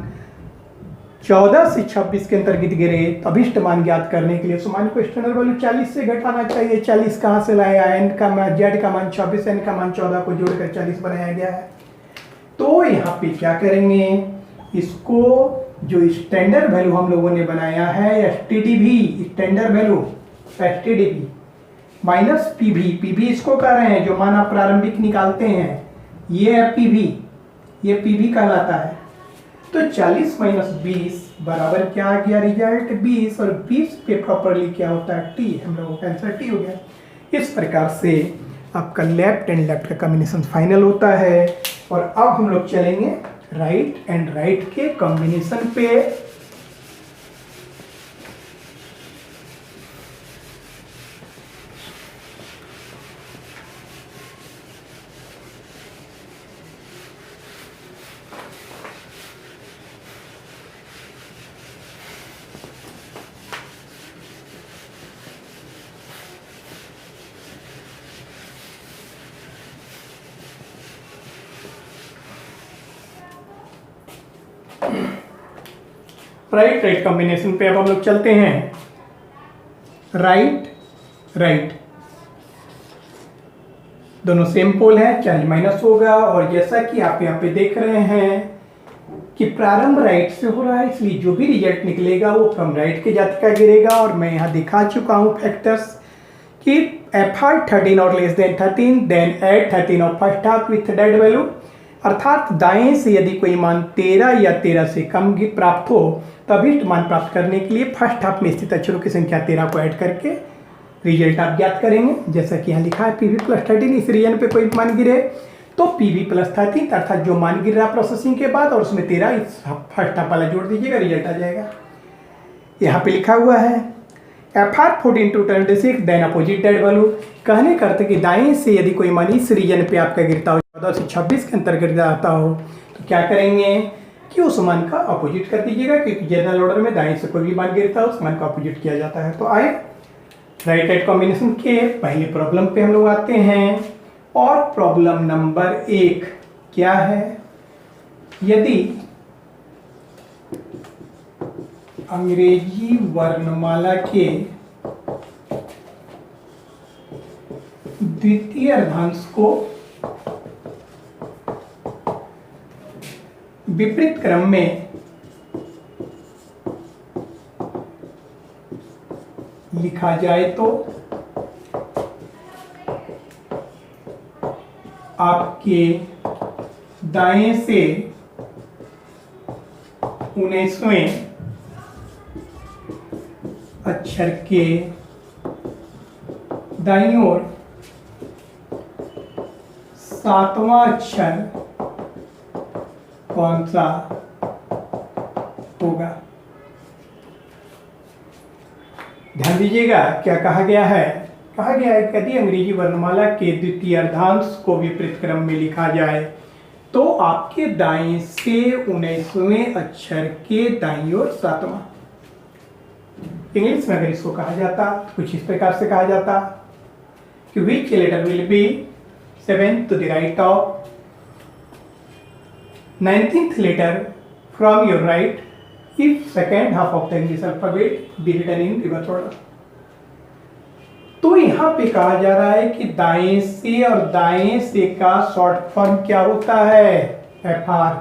[SPEAKER 1] 14 से 26 के अंतर्गत गिरे तो अभिष्ट मान ज्ञात करने के लिए उस मान को स्टैंडर्ड वैल्यू 40 से घटाना चाहिए। 40 कहाँ से लाया? एन का मान, जेड का मान 24, एन का मान 14 को जोड़कर 40 बनाया गया है। तो यहाँ पे क्या करेंगे? इसको जो स्टैंडर्ड वैल्यू हम लोगों ने बनाया है STDV, standard value STDV, minus PV, PV इसको कह रहे हैं जो मान आप प्रारंभिक निकालते हैं, ये है पीवी, ये पीवी कहलाता है। तो 40 माइनस 20 बराबर क्या आ गया रिजल्ट 20, और 20 पे प्रॉपरली क्या होता है टी, हम लोगों का आंसर टी हो गया। इस प्रकार से आपका लेफ्ट एंड लेफ्ट का कॉम्बिनेशन फाइनल होता है। और अब हम लोग चलेंगे राइट एंड राइट के कॉम्बिनेशन पे। राइट राइट कॉम्बिनेशन पे अब हम लोग चलते हैं। राइट राइट दोनों सेम पोल है, चार्ज माइनस होगा। और जैसा कि आप यहाँ पे देख रहे हैं कि प्रारंभ राइट से हो रहा है, इसलिए जो भी रिजल्ट निकलेगा वो फ्रॉम राइट के जाति का गिरेगा। और मैं यहाँ दिखा चुका हूँ फैक्टर्स कि एफ आर 13 और लेस देन 13, देन एड 13 और first half with that value, अर्थात दाएं से यदि कोई मान 13 या 13 से कम प्राप्त हो तभी मान प्राप्त करने के लिए फर्स्ट हाफ में स्थित अक्षरों की संख्या 13 को ऐड करके रिजल्ट आप ज्ञात करेंगे। जैसा कि यहाँ लिखा है पीवी प्लस 13, इस रीजन पे कोई मान गिरे तो पीवी प्लस 13 अर्थात जो मान गिर रहा प्रोसेसिंग के बाद और उसमें 13 इस फर्स्ट हाफ वाला जोड़ दीजिएगा, रिजल्ट आ जाएगा। यहाँ पे लिखा हुआ है F R 14 to 26 then opposite that value, कहने करते कि दाएं से यदि कोई मान इस रीजन पे आपका गिरता हो 14 से 26 के अंतर्गत जाता हो तो क्या करेंगे कि उस मान का अपोजिट कर दीजिएगा, क्योंकि जनरल ऑर्डर में दाएं से कोई भी मान गिरता है उस मान का अपोजिट किया जाता है। तो आए राइट राइट कॉम्बिनेशन के पहले प्रॉब्लम पे हम लोग आते हैं। और प्रॉब्लम नंबर 1 क्या है, यदि अंग्रेजी वर्णमाला के द्वितीय अर्धांश को विपरीत क्रम में लिखा जाए तो आपके दाएं से 19वें अक्षर के दाईं ओर 7वां अक्षर कौन सा होगा। ध्यान दीजिएगा क्या कहा गया है, कहा गया है यदि अंग्रेजी वर्णमाला के द्वितीय अर्धांश को विपरीत क्रम में लिखा जाए तो आपके दाएं से 19वें अक्षर के दाईं ओर 7वां। इंग्लिश में अगर इसको कहा जाता तो कुछ इस प्रकार से कहा जाता कि which letter will be 7th to the right of 19th letter from your right if second half of the English alphabet be written in reverse order। तो यहाँ पे कहा जा रहा है कि दाएं से और दाएं से का शॉर्ट फॉर्म क्या होता है F are,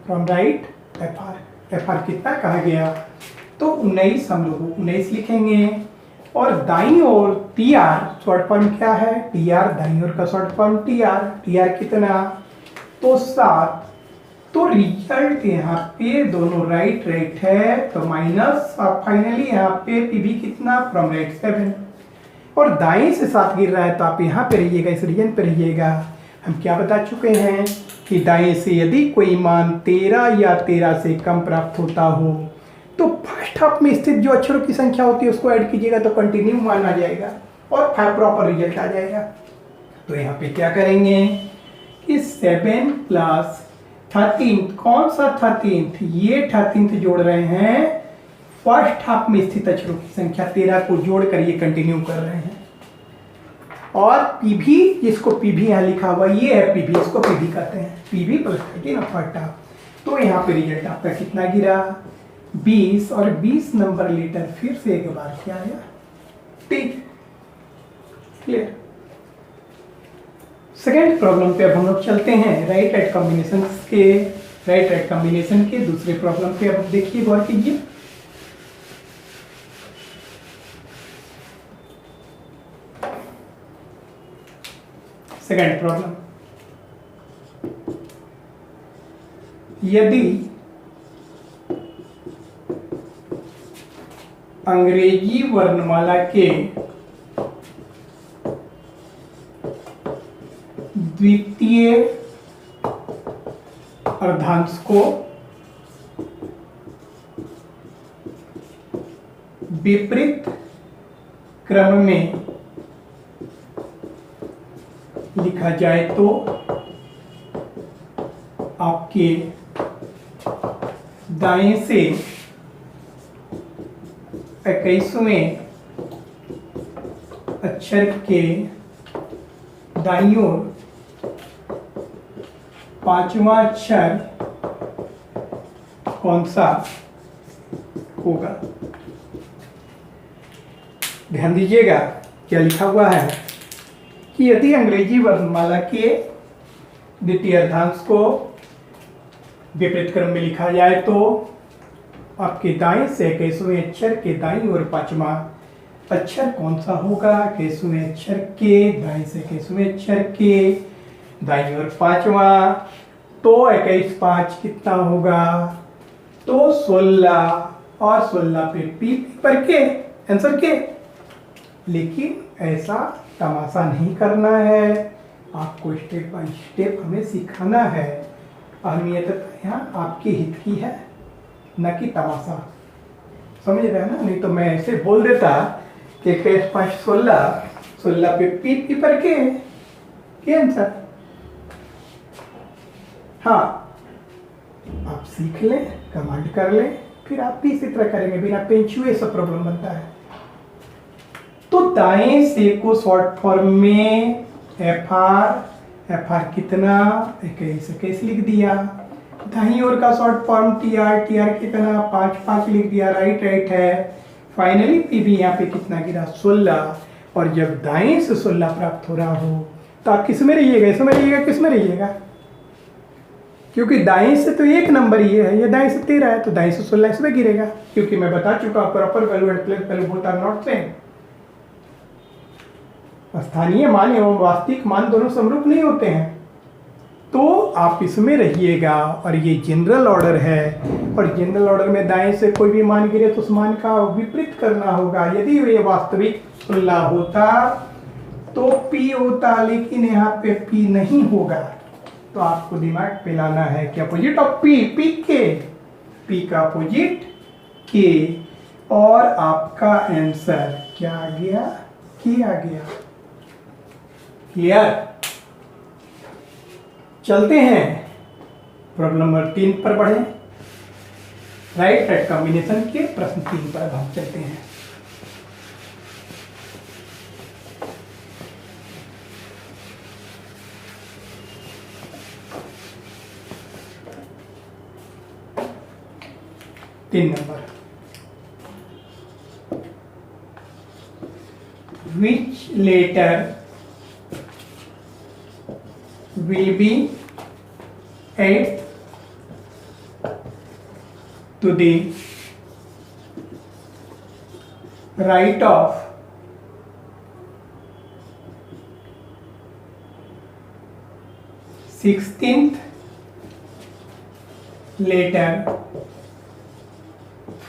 [SPEAKER 1] from right F R. F R कितना कहा गया तो 19 हम लोग 19 लिखेंगे। और दाईं ओर टी आर शॉर्ट फॉर्म क्या है टी आर, दाईं ओर का short form T R. T R कितना तो 7। तो रिजल्ट यहाँ पे दोनों राइट राइट है तो माइनस, और फाइनली यहाँ पे पीवी कितना फ्रॉम राइट 7। और दाएं से 7 गिर रहा है तो आप यहाँ पे रहिएगा, इस रीजन पे रहिएगा। हम क्या बता चुके हैं कि दाएं से यदि कोई मान 13 या 13 से कम प्राप्त होता हो तो फर्स्ट हाफ में स्थित जो अक्षरों की संख्या होती है उसको ऐड कीजिएगा तो कंटिन्यू मान आ जाएगा और प्रॉपर रिजल्ट आ जाएगा। तो यहाँ पे क्या करेंगे कि 7 प्लस 13, कौन सा 13th, ये 13th जोड़ रहे हैं फर्स्ट हाफ में स्थित अक्षरों की संख्या 13 को जोड़कर ये कंटिन्यू कर रहे हैं। और पीवी, जिसको पीवी यहाँ लिखा हुआ ये है पीवी, इसको पीवी कहते हैं, पीवी प्लस 13 फर्स्ट हाफ। तो यहाँ पे रिजल्ट आपका कितना गिरा 20, और 20 नंबर लेटर फिर से एक बार क्या आया टी। क्लियर। सेकेंड प्रॉब्लम पे अब हम लोग चलते हैं राइट राइट कॉम्बिनेशन के, राइट राइट कॉम्बिनेशन के दूसरे प्रॉब्लम पे। अब देखिए गौर कीजिए, सेकंड प्रॉब्लम, यदि अंग्रेजी वर्णमाला के द्वितीय अर्धांश को विपरीत क्रम में लिखा जाए तो आपके दाएं से 21वें अक्षर के दाईं ओर 5वां अक्षर कौन सा होगा? ध्यान दीजिएगा क्या लिखा हुआ है कि यदि अंग्रेजी वर्णमाला के द्वितीय अर्धांश को विपरीत क्रम में लिखा जाए तो आपके दाएं से 21वें अक्षर के दाईं ओर 5वां अक्षर कौन सा होगा? 21वें अक्षर के दाएं से 21वें अक्षर के दाईं ओर 5वां, तो 21 5 कितना होगा? तो 16 और 16 पे पी पर के आंसर के। लेकिन ऐसा तमाशा नहीं करना है, आपको स्टेप बाय स्टेप हमें सिखाना है। अहमियत यहाँ आपके हित की है, न कि तमाशा। समझ रहे हैं ना? नहीं तो मैं ऐसे बोल देता कि 21 5 16, 16 पे पी पर के आंसर। हाँ, आप सीख लें, कमांड कर लें, फिर आप भी इसी तरह करेंगे, बिना पेन छुए सब प्रॉब्लम बनता है। तो दाएं से को शॉर्ट फॉर्म में एफ आर कितना 21 लिख दिया। दाईं ओर का शॉर्ट फॉर्म टी आर कितना 5 5 लिख दिया। राइट है। फाइनली पी भी यहाँ पे कितना गिरा 16। और जब दाएं से 16 प्राप्त हो रहा हो तो आप किस में रहिएगा? इसमें रहिएगा, किस में रहिएगा? क्योंकि दाएं से तो एक नंबर ये है, ये दाएं से 13 है, तो दाएं से 16 इसमें गिरेगा। क्योंकि मैं बता चुका proper value and place value both are not same. स्थानीय मान एवं वास्तविक मान दोनों समरूप नहीं होते हैं। तो आप इसमें रहिएगा। और ये जनरल ऑर्डर है, और जनरल ऑर्डर में दाएं से कोई भी मान गिरे तो उस मान का विपरीत करना होगा। यदि ये वास्तविक 16 होता तो पी होता, लेकिन यहाँ पे पी नहीं होगा। तो आपको दिमाग पे लाना है कि अपोजिट ऑफ पी का अपोजिट के। और आपका आंसर क्या आ गया? के आ गया। क्लियर? चलते हैं प्रॉब्लम नंबर 3 पर बढ़े। राइट कॉम्बिनेशन के प्रश्न 3 पर हम चलते हैं। तीन number, which letter will be added to the right of sixteenth letter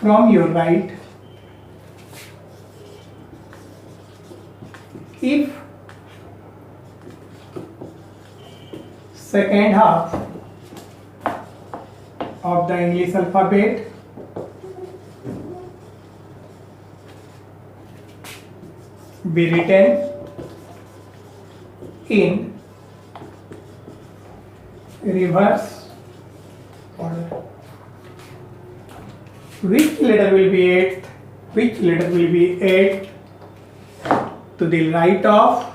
[SPEAKER 1] from your right if second half of the English alphabet be written in reverse order. Which letter will be eighth? Which letter will be eighth to the right of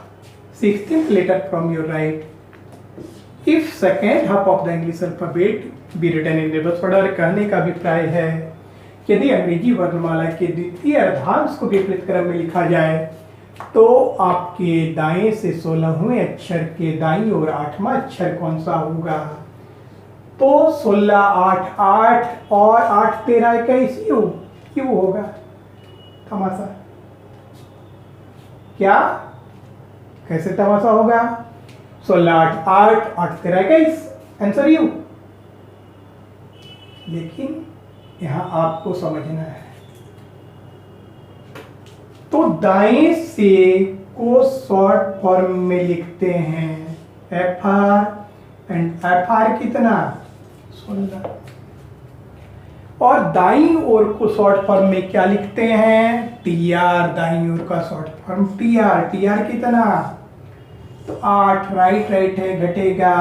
[SPEAKER 1] 16th letter from your right? If second half of the English alphabet be written in reverse order, कहने का अभिप्राय है यदि अंग्रेजी वर्णमाला के द्वितीय अर्धांश को विपरीत क्रम में लिखा जाए तो आपके दाएं से 16वें अक्षर के दाईं ओर 8वां अक्षर कौन सा होगा? तो 16 8 8 और 8 13 21 क्यों होगा? तमाशा क्या? कैसे तमाशा होगा? 16 8 8 8 13 21, आंसर यू। लेकिन यहां आपको समझना है, तो दाएं से को शॉर्ट फॉर्म में लिखते हैं F R, and F R कितना 16, और दाईं ओर को शॉर्ट फॉर्म में क्या लिखते हैं टी आर, दाईं ओर का short form T R, T R कितना तो 8, राइट राइट है घटेगा,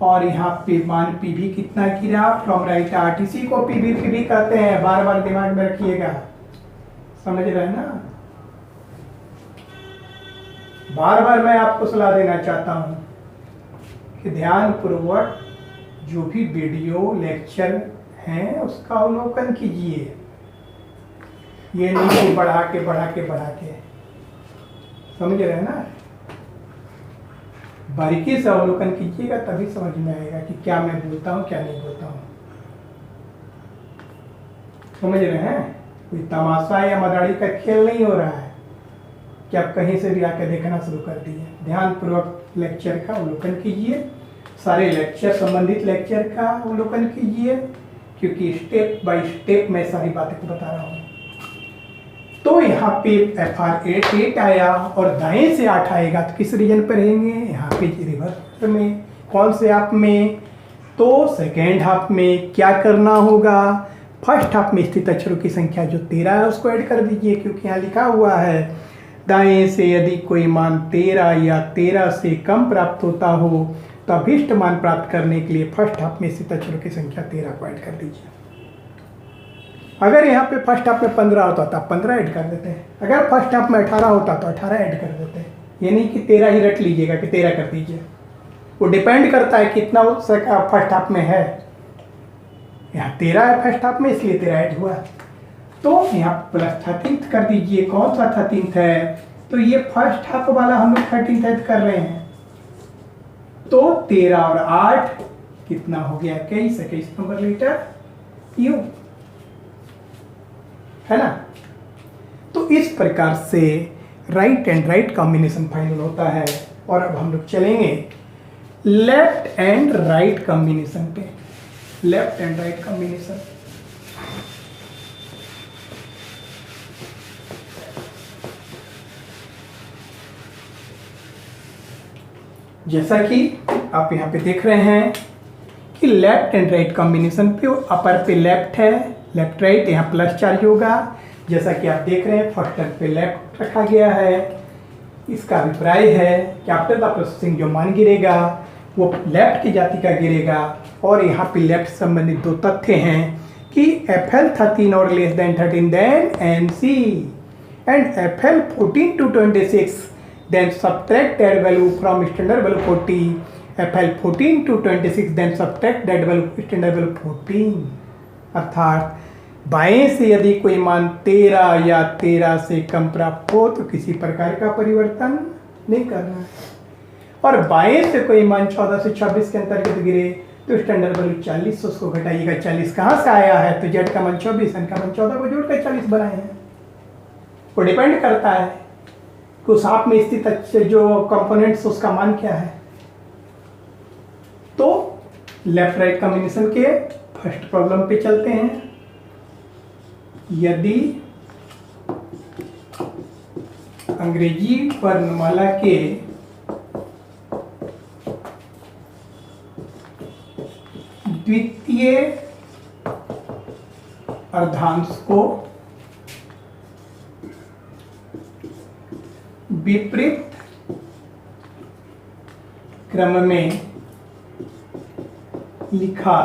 [SPEAKER 1] और यहाँ पे मान पी भी कितना गिरा फ्रॉम राइट 8, इसी को पी भी कहते हैं, बार बार दिमाग में रखिएगा, समझ रहे हैं ना। बार बार मैं आपको सलाह देना चाहता हूं कि ध्यान पूर्वक जो भी वीडियो लेक्चर हैं उसका अवलोकन कीजिए, ये नहीं कि बढ़ा के, समझ रहे हैं ना। बारीकी से अवलोकन कीजिएगा तभी समझ में आएगा कि क्या मैं बोलता हूँ क्या नहीं बोलता हूँ, समझ रहे हैं। कोई तमाशा या मदारी का खेल नहीं हो रहा है कि आप कहीं से भी आकर देखना शुरू कर दिए। ध्यान पूर्वक लेक्चर का अवलोकन कीजिए, सारे लेक्चर संबंधित लेक्चर का अवलोकन कीजिए, क्योंकि स्टेप बाय स्टेप मैं सारी बातें को बता रहा हूँ। तो यहाँ पे एफ आर 8 आया और दाएं से 8 आएगा तो किस रीजन पर रहेंगे, यहाँ पे रिवर्स में, कौन से हाफ में, तो सेकेंड हाफ में क्या करना होगा, फर्स्ट हाफ में स्थित अक्षरों की संख्या जो 13 है उसको ऐड कर दीजिए, क्योंकि यहाँ लिखा हुआ है दाएं से यदि कोई मान 13 या 13 से कम प्राप्त होता हो तो अभीष्ट मान प्राप्त करने के लिए फर्स्ट हाफ में स्थित अक्षरों की संख्या 13 को ऐड कर दीजिए। अगर यहाँ पे फर्स्ट हाफ में 15 होता तो आप 15 ऐड कर देते हैं, अगर फर्स्ट हाफ में 18 होता तो 18 ऐड कर देते हैं, ये नहीं कि 13 ही रट लीजिएगा कि 13 कर दीजिए, वो डिपेंड करता है कितना फर्स्ट हाफ में है। यहाँ 13 है फर्स्ट हाफ में इसलिए 13 ऐड हुआ, तो यहाँ प्लस 13 कर दीजिए। कौन सा 13 है, तो ये फर्स्ट हाफ वाला हम लोग 13 ऐड कर रहे हैं, तो 13 और 8 कितना हो गया 21 नंबर लीटर यू, है ना। तो इस प्रकार से right and right combination final होता है। और अब हम लोग चलेंगे लेफ्ट एंड राइट कॉम्बिनेशन पे, लेफ्ट एंड राइट कॉम्बिनेशन। जैसा कि आप यहाँ पे देख रहे हैं कि लेफ्ट एंड राइट कॉम्बिनेशन पे अपर पे लेफ्ट है, लेफ्ट राइट, यहाँ प्लस चार्ज होगा। जैसा कि आप देख रहे हैं फर्स्ट टर्म पे लेफ्ट रखा गया है, इसका अभिप्राय है कि आफ्टर द प्रोसेसिंग जो मान गिरेगा वो लेफ्ट की जाति का गिरेगा। और यहाँ पे लेफ्ट संबंधित दो तथ्य हैं कि FL 13 और less than 13 then NC, and FL 14 to 26 then subtract that value from standard value 40, FL 14 to 26 then subtract that value standard value 14। अर्थात बाएं से यदि कोई मान 13 या 13 से कम प्राप्त हो तो किसी प्रकार का परिवर्तन नहीं करना है, और बाएं से कोई मान 14 से 26 के अंतर्गत गिरे तो स्टैंडर्ड वैल्यू 40 उसको घटाइएगा। 40 कहाँ से आया है, तो जेड का मान 24, एन का मान 14 को जोड़कर 40 बनाए हैं। वो डिपेंड करता है कि उस हाफ में स्थित जो कंपोनेंट्स उसका मान क्या है। तो लेफ्ट राइट कॉम्बिनेशन के फर्स्ट प्रॉब्लम पे चलते हैं। यदि अंग्रेजी वर्णमाला के द्वितीय अर्धांश को विपरीत क्रम में लिखा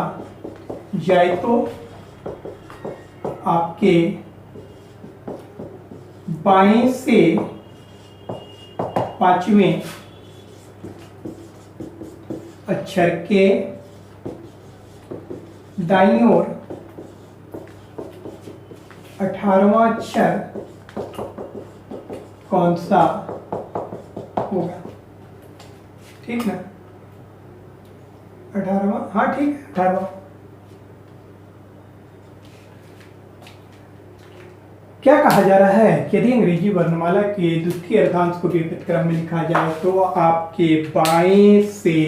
[SPEAKER 1] जाए तो आपके बाएं से पांचवें अक्षर के दाईं ओर 18वां अक्षर कौन सा होगा, ठीक ना। 18वां, हाँ ठीक है 18वां। क्या कहा जा रहा है कि यदि अंग्रेजी वर्णमाला के द्वितीय अर्धांश को विपरीत क्रम में लिखा जाए तो आपके बाएं से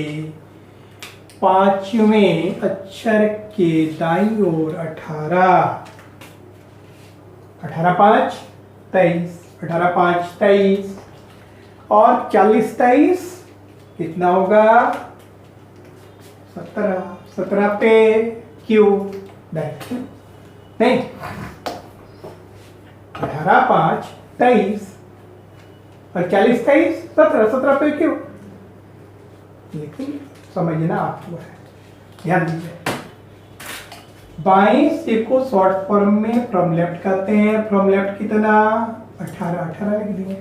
[SPEAKER 1] पांचवें अक्षर के दाईं ओर 18 5 23 18 5 23 और 40 23 कितना होगा 17 पे क्यू नहीं 18 5 23 और 40 23 17 पे क्यू, लेकिन समझना आपको है, ध्यान दीजिए। बाएं से को शॉर्ट फॉर्म में फ्रॉम लेफ्ट कहते हैं, फ्रॉम लेफ्ट कितना 18 लिख दिए,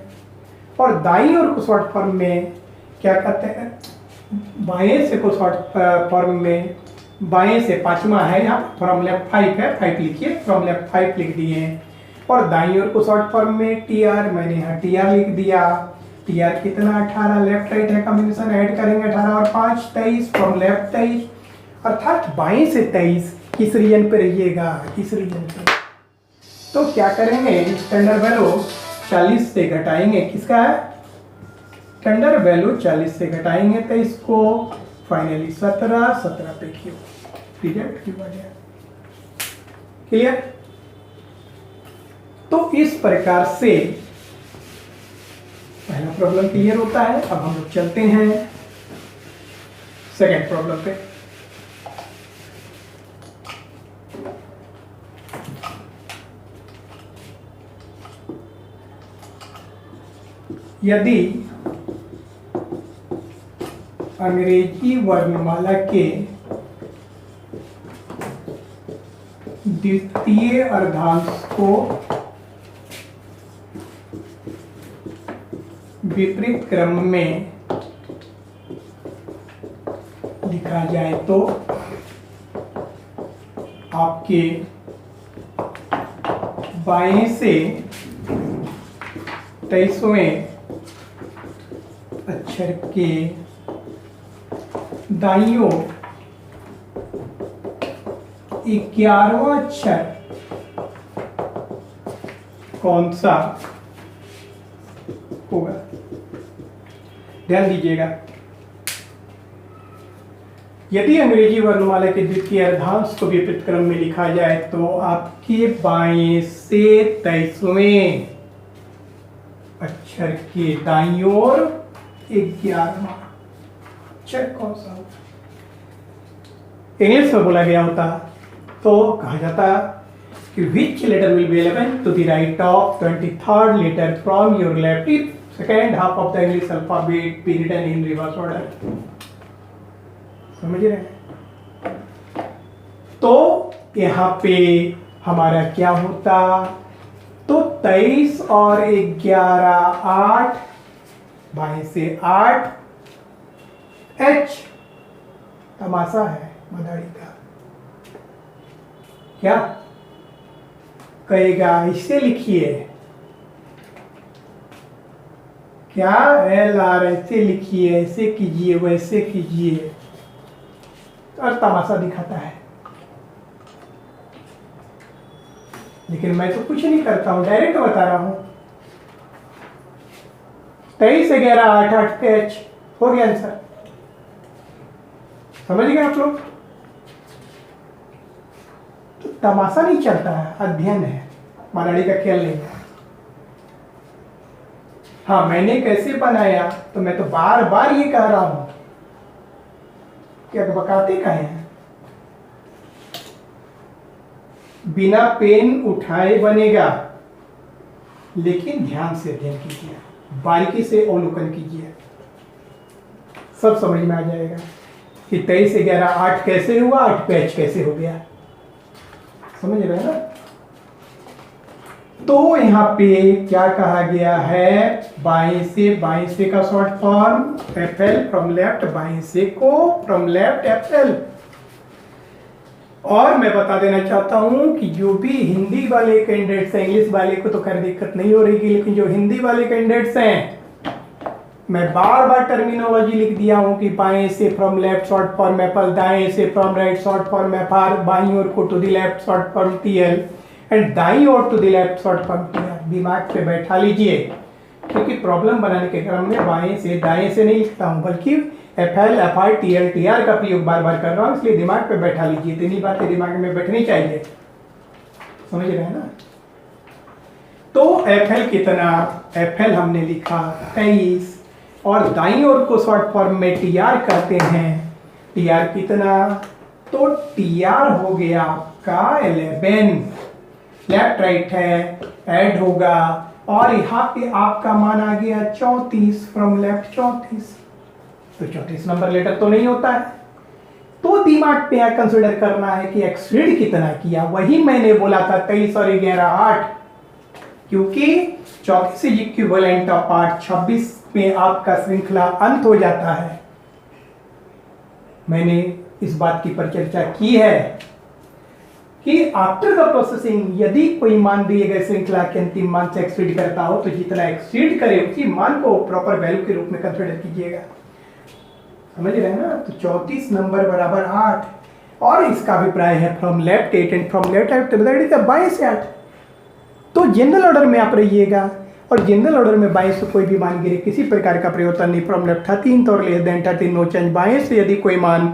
[SPEAKER 1] और दाईं ओर को शॉर्ट फॉर्म में क्या कहते हैं, बाएं से को शॉर्ट फॉर्म में बाएं से पांचवा है यहाँ फ्रॉम लेफ्ट 5 है, 5 लिखिए, फ्रॉम लेफ्ट 5 लिख दिए, और दाईं ओर को शॉर्ट फॉर्म में टीआर, मैंने यहाँ टीआर लिख दिया। टीआर कितना 18, लेफ्ट राइट है कॉम्बिनेशन, ऐड करेंगे 18 और 5 23 फ्रॉम लेफ्ट 23, अर्थात बाएं से 23 किस रीजन पे रहिएगा, किस रीजन पे। तो क्या करेंगे, स्टैंडर्ड वैल्यू 40 से घटाएंगे, किसका है स्टैंडर्ड वैल्यू 40 से घटाएंगे तो इसको फाइनली 17 पे क्यू रिजल्ट क्यू आ गया। क्लियर। तो इस प्रकार से पहला प्रॉब्लम क्लियर होता है। अब हम लोग चलते हैं सेकंड प्रॉब्लम पे। यदि अंग्रेजी वर्णमाला के द्वितीय अर्धांश को विपरीत क्रम में लिखा जाए तो आपके बाएं से 23वें अक्षर के दाईं ओर 11वां अक्षर कौन सा होगा। ध्यान दीजिएगा, यदि अंग्रेजी वर्णमाला के द्वितीय अर्धांश को विपरीत क्रम में लिखा जाए तो आपके बाएं से 23वें अक्षर के दाईं ओर 11वां अक्षर कौन सा होगा। इंग्लिश में बोला गया होता तो कहा जाता कि which letter will be relevant to the right of 23rd letter from your left if second half of the English alphabet be written in reverse order। समझ रहे हैं। तो यहाँ पे हमारा क्या होता, तो 23 और 11 8, बाएं से 8 H तमाशा है मदारी का, क्या कहेगा, इसे लिखिए, क्या LR ऐसे लिखिए, ऐसे कीजिए, वैसे कीजिए, और तमाशा दिखाता है। लेकिन मैं तो कुछ नहीं करता हूं, डायरेक्ट बता रहा हूं। 23 11 8 8 H हो गया आंसर। समझ गए आप लोग। तो तमाशा नहीं चलता है, अध्ययन है, मराठी का खेल नहीं है। हाँ, मैंने कैसे बनाया तो मैं तो बार बार ये कह रहा हूं कि अब बकाते का है, बिना पेन उठाए बनेगा, लेकिन ध्यान से अध्ययन कीजिए, बारीकी से अवलोकन कीजिए, सब समझ में आ जाएगा कि 23 11 8 कैसे हुआ, 8 पे H कैसे हो गया। समझ रहे हैं ना। तो यहाँ पे क्या कहा गया है, बाएं से का short form FL from left, बाएं से को फ्रॉम लेफ्ट FL। और मैं बता देना चाहता हूं कि जो भी हिंदी वाले कैंडिडेट्स हैं, इंग्लिश वाले को तो खैर दिक्कत नहीं हो रही, लेकिन जो हिंदी वाले कैंडिडेट्स हैं, मैं बार बार टर्मिनोलॉजी लिख दिया हूं कि बाएं से from left short form FL, दाएं से from right short form FR, बाईं ओर को to the left short form TL, and दाई और to the left short form TR. दिमाग पे बैठा लीजिए, क्योंकि प्रॉब्लम बनाने के क्रम में बाएं से दाएं से नहीं लिखता हूं, बल्कि FL FR TL TR का प्रयोग बार बार कर रहा हूं, इसलिए दिमाग पे बैठा लीजिए। इतनी बातें दिमाग में बैठनी चाहिए, समझ रहे हैं ना। तो FL कितना, FL हमने लिखा 23 और दाईं ओर को शॉर्ट फॉर्म में TR करते हैं। TR कितना, तो TR हो गया आपका 11, लेफ्ट राइट है, ऐड होगा और यहाँ पे आपका मान आ गया 34, फ्रॉम लेफ्ट 34। तो 34 नंबर लेटर तो नहीं होता है, तो दिमाग पे यह कंसिडर करना है कि एक्सीड कितना किया। वही मैंने बोला था 23 और 11 8, क्योंकि 34 इज इक्विवेलेंट ऑफ 8, 26 में आपका श्रृंखला अंत हो जाता है। मैंने इस बात की परिचर्चा की है कि आफ्टर द प्रोसेसिंग यदि कोई मान दिए गए श्रृंखला के अंतिम मान से एक्सीड करता हो तो जितना एक्सीड करे उसी मान को प्रॉपर वैल्यू के रूप में कंसीडर कीजिएगा, समझ रहे हैं ना। तो 34 नंबर बराबर 8 और इसका अभिप्राय है from left 8 and from left 8 बाएं से 8। तो जनरल ऑर्डर में आप रहिएगा और जनरल ऑर्डर में बाएं से कोई भी मान गिरे, किसी प्रकार का परिवर्तन नहीं। फ्रॉम लेफ्ट 13 और लेस देन 13 नो चेंज। बाएं से यदि कोई मान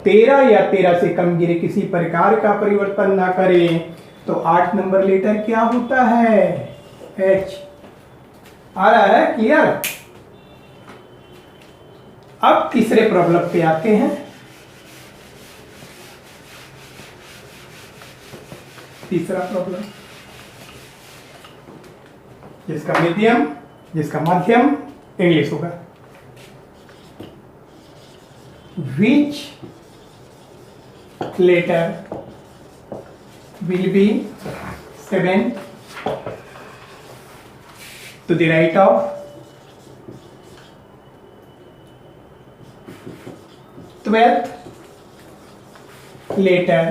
[SPEAKER 1] 13 या 13 से कम गिरे, किसी प्रकार का परिवर्तन ना करे, तो 8 नंबर लेटर क्या होता है, H। आ रहा है, क्लियर। अब तीसरे प्रॉब्लम पे आते हैं। तीसरा प्रॉब्लम जिसका माध्यम इंग्लिश होगा। Which letter will be 7 to the right of 12th letter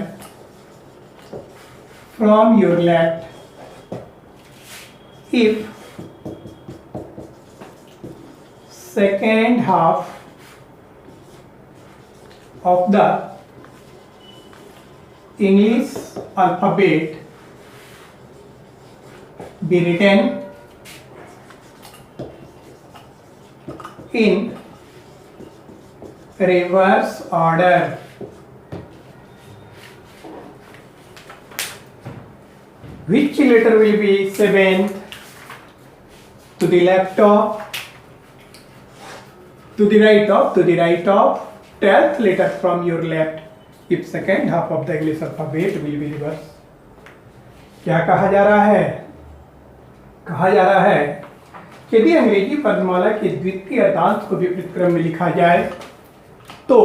[SPEAKER 1] from your left if second half of the English alphabet be written in reverse order. Which letter will be 7th to the left of, to the right of 12th letter from your left if second half of the English alphabet will be reverse. क्या कहा जा रहा है, कहा जा रहा है कि यदि अंग्रेजी वर्णमाला के द्वितीय अर्धांश को विपरीत क्रम में लिखा जाए तो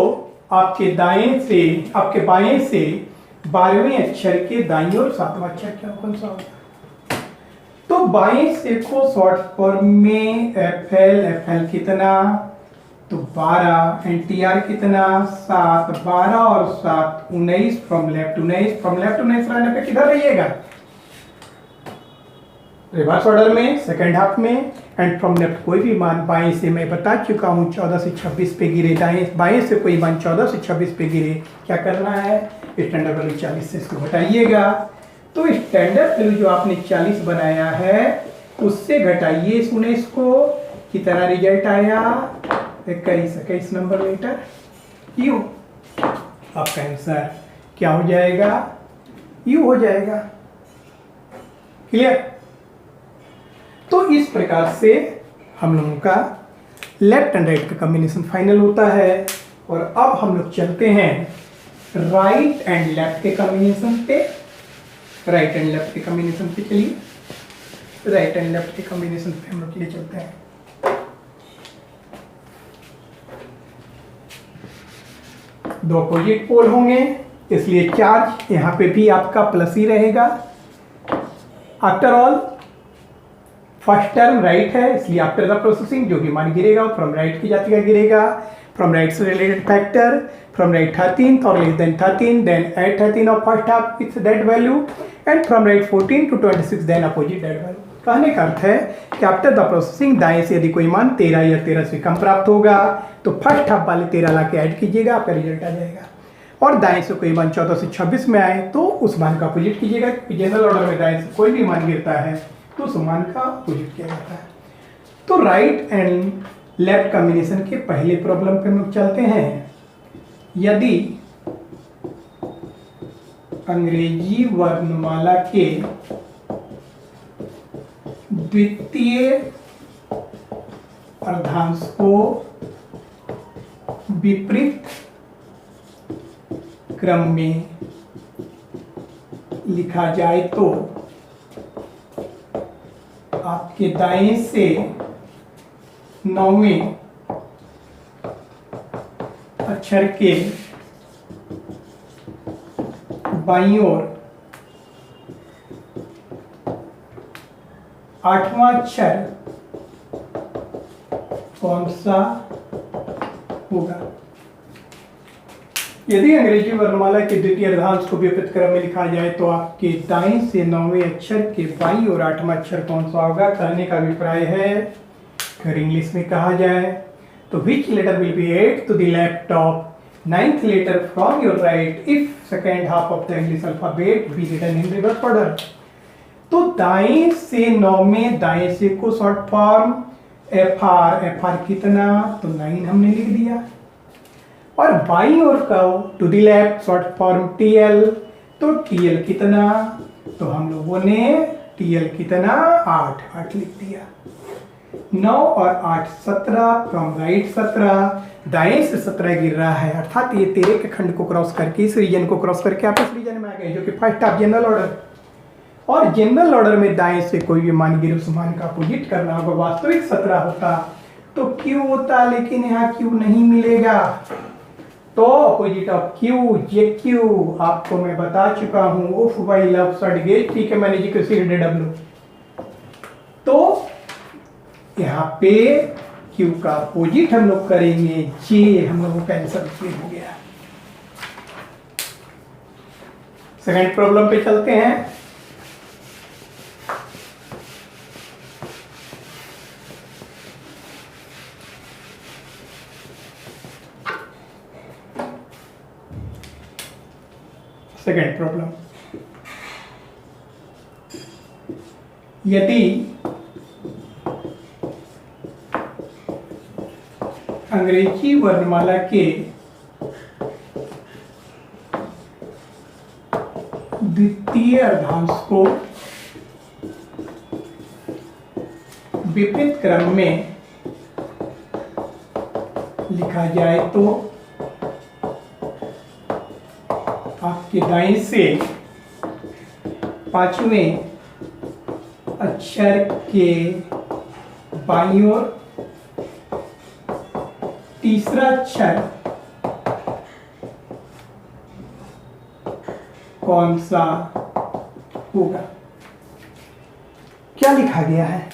[SPEAKER 1] आपके बाएं से 12वें अक्षर के दाईं ओर 7वां अक्षर क्या कौन सा होगा। तो बाएं से को शॉर्ट फॉर्म में FL कितना, तो 12 एंड TR कितना 7, 12 और 7 19 फ्रॉम लेफ्ट 19 रहने पे किधर रहिएगा, रिवर्स ऑर्डर में सेकंड हाफ में। एंड फ्रॉम लेफ्ट कोई भी मान बाएं से, मैं बता चुका हूं 14 से 26 पे गिरे, बाएं से कोई मान 14 से 26 पे गिरे, क्या करना है, स्टैंडर्ड वैल्यू 40 से इसको घटाइएगा। तो स्टैंडर्ड वैल्यू जो आपने 40 बनाया है उससे घटाइए इस 19 को, कितना रिजल्ट आया 21 नंबर लेटर यू। आपका आंसर क्या हो जाएगा, यू हो जाएगा, क्लियर। तो इस प्रकार से हम लोगों का लेफ्ट एंड राइट का कॉम्बिनेशन फाइनल होता है। और अब हम लोग चलते हैं राइट एंड लेफ्ट के कॉम्बिनेशन पे। राइट एंड लेफ्ट के कॉम्बिनेशन पे चलिए, राइट एंड लेफ्ट के कॉम्बिनेशन पे हम लोग चलिए चलते हैं। दो अपोजिट पोल होंगे, इसलिए चार्ज यहाँ पे भी आपका प्लस ही रहेगा। After all first term right है, इसलिए आफ्टर द प्रोसेसिंग जो भी मान गिरेगा फ्रॉम राइट की जाति का गिरेगा। फ्रॉम राइट से रिलेटेड फैक्टर, फ्रॉम राइट 13 और less than 13, then at 13 of first half with that value, and from right 14 to 26 then opposite that value. कहने का अर्थ है कि आफ्टर द प्रोसेसिंग दाएं से यदि कोई मान 13 या 13 से कम प्राप्त होगा तो फर्स्ट हाफ वाले 13 ला के ऐड कीजिएगा, आपका रिजल्ट आ जाएगा। और दाएं से कोई मान 14 से 26 में आए तो उस मान का अपोजिट कीजिएगा, क्योंकि जनरल ऑर्डर में दाएं से कोई भी मान गिरता है तो उस मान का अपोजिट किया जाता है। तो राइट एंड लेफ्ट कॉम्बिनेशन के पहले प्रॉब्लम पे हम लोग चलते हैं। यदि अंग्रेजी वर्णमाला के द्वितीय अर्धांश को विपरीत क्रम में लिखा जाए तो आपके दाएं से 9वें अक्षर के बाईं ओर 8वां अक्षर कौन सा होगा? यदि अंग्रेजी वर्णमाला के द्वितीय अर्धांश को विपरीत क्रम में लिखा जाए तो आपके दाएं से 9वें अक्षर के बाईं और 8वां अक्षर कौन सा होगा? कहने का अभिप्राय है, अगर इंग्लिश में कहा जाए तो which letter will be add to the left of 9th letter from your right if second half of the English alphabet be written in reverse order। तो दाएं से 9 में दाएं से को शॉर्ट फॉर्म FR कितना? तो 9 हमने लिख दिया। और बाईं ओर का to the left short form TL, तो TL कितना? तो हम लोगों ने TL कितना? 8 लिख दिया। 9 और 8 17, फ्रॉम राइट 17, दाएं से 17 गिर रहा है, अर्थात ये 13 के खंड को क्रॉस करके इस रीजन को क्रॉस करके आप इस रीजन में आ गए, जो कि फर्स्ट ऑफ जनरल ऑर्डर। और जनरल ऑर्डर में दाएं से कोई भी मान गिरे उस मान का अपोजिट करना होगा। वास्तविक 17 होता तो Q होता, लेकिन यहाँ Q नहीं मिलेगा, तो अपोजिट ऑफ Q JQ आपको मैं बता चुका हूँ। उफ भाई लव सट गए, ठीक है, मैंने जी को W। तो यहाँ पे Q का अपोजिट हम लोग करेंगे J, हम लोगों का आंसर हो गया। सेकंड प्रॉब्लम पे चलते हैं। सेकंड प्रॉब्लम, यदि अंग्रेजी वर्णमाला के द्वितीय अर्धांश को विपरीत क्रम में लिखा जाए तो आपके दाएं से 5वें अक्षर के बाईं ओर तीसरा अक्षर कौन सा होगा? क्या लिखा गया है?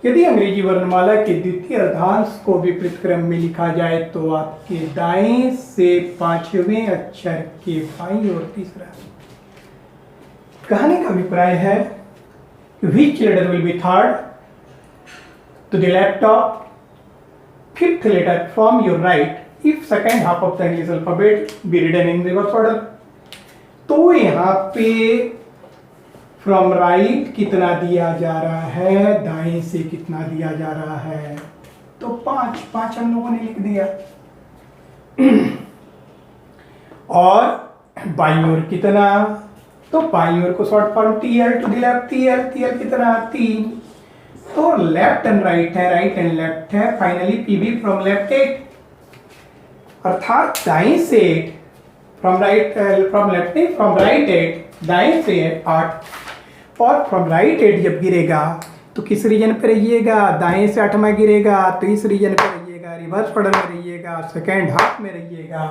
[SPEAKER 1] यदि अंग्रेजी वर्णमाला के द्वितीय अर्धांश को विपरीत क्रम में लिखा जाए तो आपके दाएं से 5वें अक्षर के बाईं और तीसरा। कहने का अभिप्राय है which letter will be third to the left of 5th letter from your right if second half of the English alphabet be written in reverse order। तो यहाँ पे फ्रॉम राइट कितना दिया जा रहा है, दाएं से कितना दिया जा रहा है? तो 5 हम लोगों ने लिख दिया। और बाईं ओर कितना? तो बाईं ओर को short form TL to the left, TL कितना? 3। तो लेफ्ट एंड राइट है, राइट एंड लेफ्ट है, फाइनली PB फ्रॉम लेफ्ट 8, अर्थात दाएं से 8, फ्रॉम राइट नहीं, फ्रॉम राइट 8, दाएं से 8, और फ्रॉम राइट 8 जब गिरेगा तो किस रीजन पे रहिएगा? दाएं से 8वां गिरेगा तो इस रीजन पे रहिएगा, रिवर्स ऑर्डर में रहिएगा, सेकेंड हाफ में रहिएगा।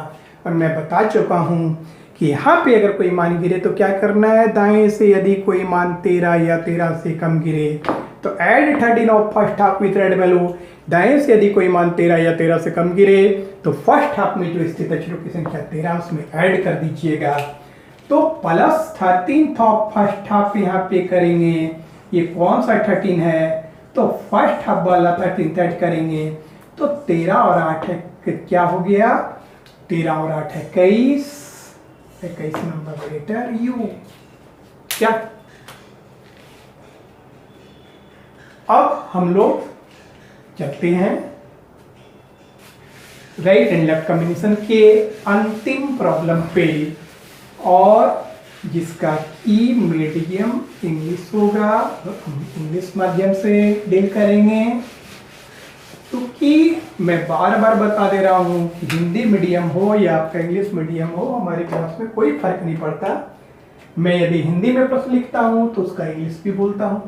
[SPEAKER 1] और मैं बता चुका हूँ कि यहाँ पे अगर कोई मान गिरे तो क्या करना है? दाएं से यदि कोई मान 13 या 13 से कम गिरे तो add 13 of first half with red value. दाएं से यदि कोई मान 13 या 13 से कम गिरे तो फर्स्ट हाफ में जो स्थित अक्षरों की संख्या 13 उसमें ऐड कर दीजिएगा। तो प्लस 13 ऑफ फर्स्ट हाफ यहाँ पे करेंगे। ये कौन सा 13 है? तो फर्स्ट हाफ वाला 13 ऐड करेंगे तो 13 और 8 क्या हो गया? 13 और 8 21, 21 नंबर लेटर यू। क्या अब हम लोग चलते हैं राइट एंड लेफ्ट कॉम्बिनेशन के अंतिम प्रॉब्लम पे, और जिसका की मीडियम इंग्लिश होगा, हम इंग्लिश माध्यम से डील करेंगे। क्योंकि मैं बार बार बता दे रहा हूँ कि हिंदी मीडियम हो या आपका इंग्लिश मीडियम हो, हमारे क्लास में कोई फर्क नहीं पड़ता। मैं यदि हिंदी में प्रश्न लिखता हूँ तो उसका इंग्लिश भी बोलता हूँ,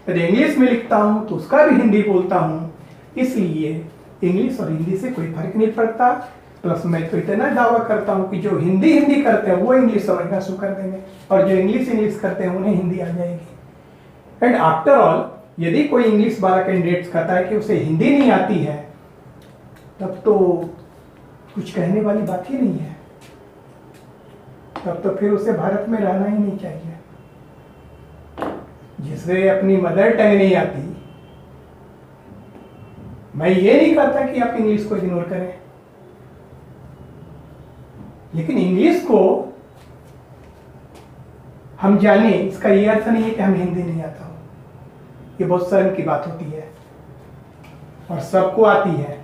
[SPEAKER 1] यदि इंग्लिश में लिखता हूँ तो उसका भी हिंदी बोलता हूँ। इसलिए इंग्लिश और हिंदी से कोई फर्क नहीं पड़ता। प्लस मैं तो इतना दावा करता हूँ कि जो हिंदी करते हैं वो इंग्लिश समझना शुरू कर देंगे, और जो इंग्लिश करते हैं उन्हें हिंदी आ जाएगी। एंड आफ्टर ऑल, यदि कोई इंग्लिश वाला कैंडिडेट कहता है कि उसे हिंदी नहीं आती है, तब तो कुछ कहने वाली बात ही नहीं है, तब तो फिर उसे भारत में रहना ही नहीं चाहिए। जिसे अपनी मदर टंग नहीं आती, मैं ये नहीं कहता कि आप इंग्लिश को इग्नोर करें, लेकिन इंग्लिश को हम जाने, इसका ये अर्थ नहीं है कि हम हिंदी नहीं आता हो। ये बहुत शर्म की बात होती है, और सबको आती है।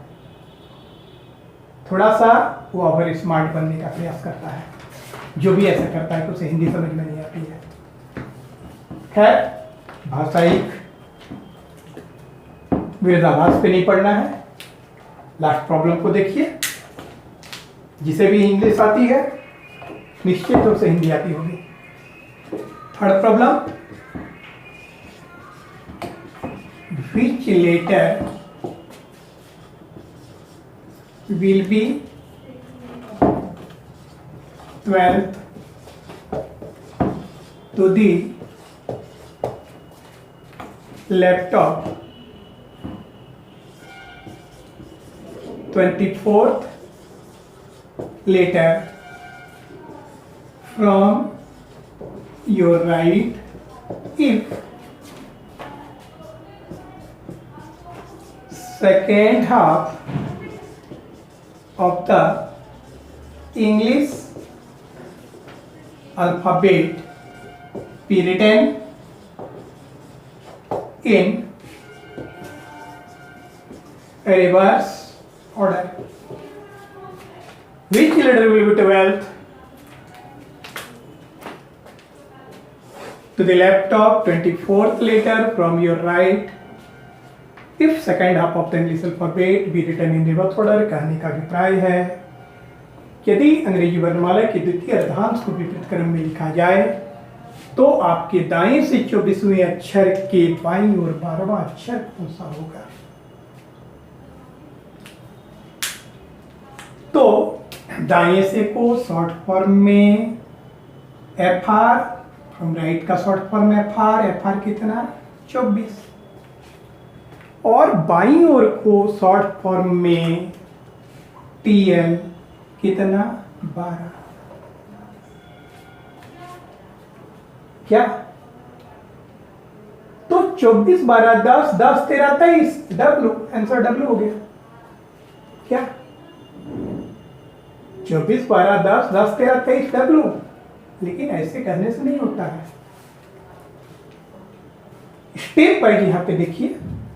[SPEAKER 1] थोड़ा सा वो ओवर स्मार्ट बनने का प्रयास करता है, जो भी ऐसा करता है कि उसे हिंदी समझ में नहीं आती है। खैर, भाषाई विरोधाभास पे नहीं पढ़ना है। लास्ट प्रॉब्लम को देखिए। जिसे भी इंग्लिश आती है निश्चित रूप से हिंदी आती होगी। Third problem, which letter will be 12th to the laptop 24th letter from your right if second half of the English alphabet be written in reverse order. Which letter will be 12th to the left of 24th letter from your right if second half of the English alphabet be written in reverse order? कहने का अभिप्राय है, यदि अंग्रेजी वर्णमाला के द्वितीय अर्धांश को विपरीत क्रम में लिखा जाए तो आपके दाएं से 24वें अक्षर के बाईं ओर 12वां अक्षर कौन सा होगा? तो दाएं से को शॉर्ट फॉर्म में एफ आर, फ्रॉम राइट का शॉर्ट फॉर्म एफ आर कितना? 24, और बाईं ओर को शॉर्ट फॉर्म में टी एल कितना? 12। क्या? तो 24 12 10 10 13 23 डब्ल्यू, आंसर डब्ल्यू हो गया। क्या? 24 12 10 10 13 23 डब्ल्यू, लेकिन ऐसे करने से नहीं होता है। स्टेप वाइज यहां पे देखिए,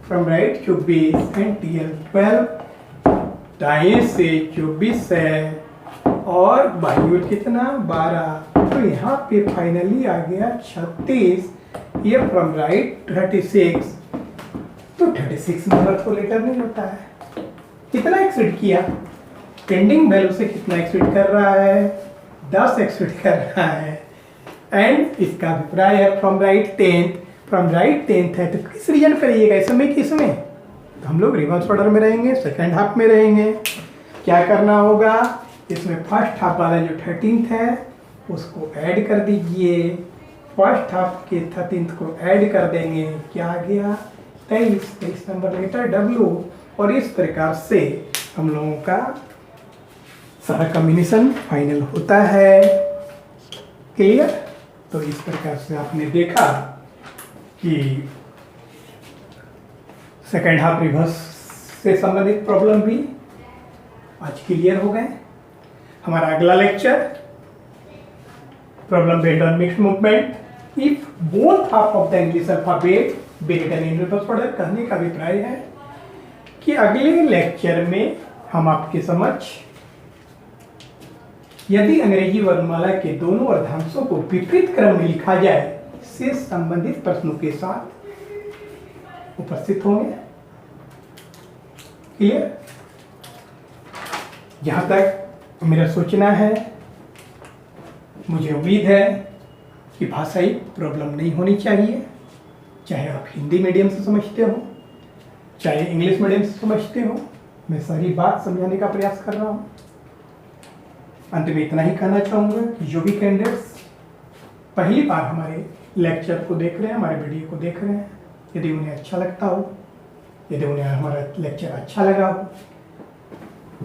[SPEAKER 1] from right 24 and T L 12, दाएं से 24 है और बाईं ओर कितना? 12। तो यहाँ पे फाइनली आ गया 36, ये फ्रॉम राइट 36। तो 36 नंबर को लेटर नहीं होता है। कितना एक्सीड किया? पेंडिंग वैल्यू से कितना एक्सीड कर रहा है? 10 एक्सीड कर रहा है। एंड इसका अभिप्राय है from right 10th, from right 10th है, तो किस रीजन पे रहिएगा इसमें? किसमें? तो हम लोग रिवर्स ऑर्डर में रहेंगे, सेकेंड हाफ में रहेंगे। क्या करना होगा? इसमें फर्स्ट हाफ वाला जो 13th है उसको ऐड कर दीजिए, फर्स्ट हाफ के 13th को ऐड कर देंगे, क्या आ गया? 23 नंबर लेटर डब्ल्यू। और इस प्रकार से हम लोगों का सारा कॉम्बिनेशन फाइनल होता है। क्लियर? तो इस प्रकार से आपने देखा कि सेकेंड हाफ रिवर्स से संबंधित प्रॉब्लम भी आज क्लियर हो गए। हमारा अगला lecture problem based on mixed movement if both half of the English alphabet be written in reverse order. कहने का अभिप्राय है कि अगले लेक्चर में हम आपके समक्ष यदि अंग्रेजी वर्णमाला के दोनों अर्धांशों को विपरीत क्रम में लिखा जाए से संबंधित प्रश्नों के साथ उपस्थित होंगे। क्लियर? जहां तक मेरा सोचना है, मुझे उम्मीद है कि भाषाई प्रॉब्लम नहीं होनी चाहिए, चाहे आप हिंदी मीडियम से समझते हो चाहे इंग्लिश मीडियम से समझते हो। मैं सारी बात समझाने का प्रयास कर रहा हूँ। अंत में इतना ही कहना चाहूँगा कि जो भी कैंडिडेट्स पहली बार हमारे लेक्चर को देख रहे हैं, हमारे वीडियो को देख रहे हैं, यदि उन्हें अच्छा लगता हो, यदि उन्हें हमारा लेक्चर अच्छा लगा हो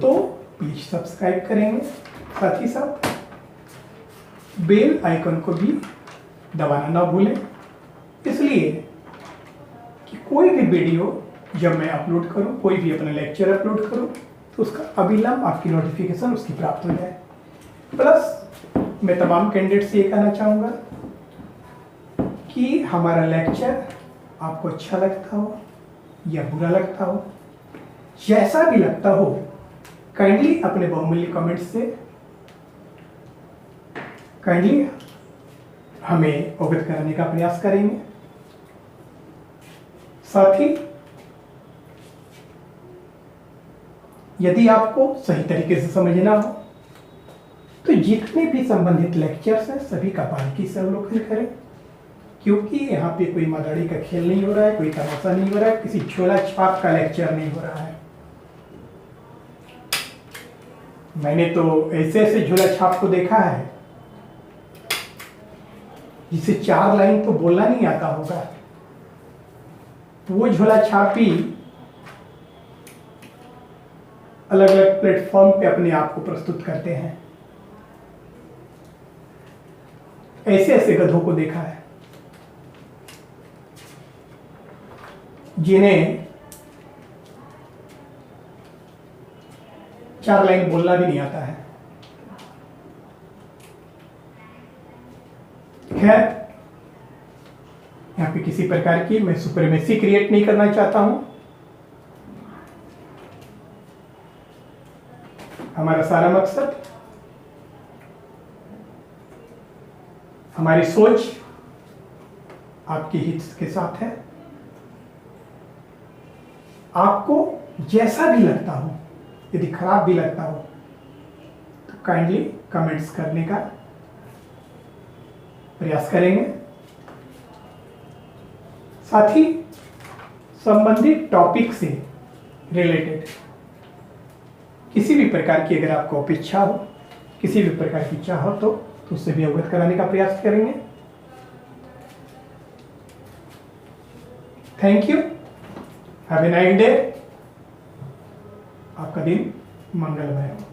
[SPEAKER 1] तो प्लीज़ सब्सक्राइब करेंगे। साथ ही साथ बेल आइकन को भी दबाना ना भूलें, इसलिए कि कोई भी वीडियो जब मैं अपलोड करूं, कोई भी अपना लेक्चर अपलोड करूं, तो उसका अविलंब आपकी नोटिफिकेशन उसकी प्राप्त हो जाए। प्लस मैं तमाम कैंडिडेट से ये कहना चाहूँगा कि हमारा लेक्चर आपको अच्छा लगता हो या बुरा लगता हो, जैसा भी लगता हो, काइंडली अपने बहुमूल्य कमेंट्स से काइंडली हमें अवगत कराने का प्रयास करेंगे। साथ ही यदि आपको सही तरीके से समझना हो तो जितने भी संबंधित लेक्चर्स हैं सभी का बारीकी से अवलोकन करें, क्योंकि यहाँ पे कोई मदारी का खेल नहीं हो रहा है, कोई तमाशा नहीं हो रहा है, किसी झोला छाप का लेक्चर नहीं हो रहा है। मैंने तो ऐसे ऐसे झोला छाप को देखा है जिसे 4 लाइन तो बोलना नहीं आता होगा, वो झोला छापी अलग अलग प्लेटफॉर्म पे अपने आप को प्रस्तुत करते हैं। ऐसे ऐसे गधों को देखा है जिन्हें 4 लाइन बोलना भी नहीं आता है। खैर, यहाँ पे किसी प्रकार की मैं सुप्रीमेसी क्रिएट नहीं करना चाहता हूं। हमारा सारा मकसद, हमारी सोच आपके हित के साथ है। आपको जैसा भी लगता हो, यदि खराब भी लगता हो तो काइंडली कमेंट्स करने का प्रयास करेंगे। साथ ही संबंधित टॉपिक से रिलेटेड किसी भी प्रकार की अगर आपको अपेक्षा हो, किसी भी प्रकार की चाह हो तो उससे भी अवगत कराने का प्रयास करेंगे। Thank you, have a nice day. आपका दिन मंगलमय हो।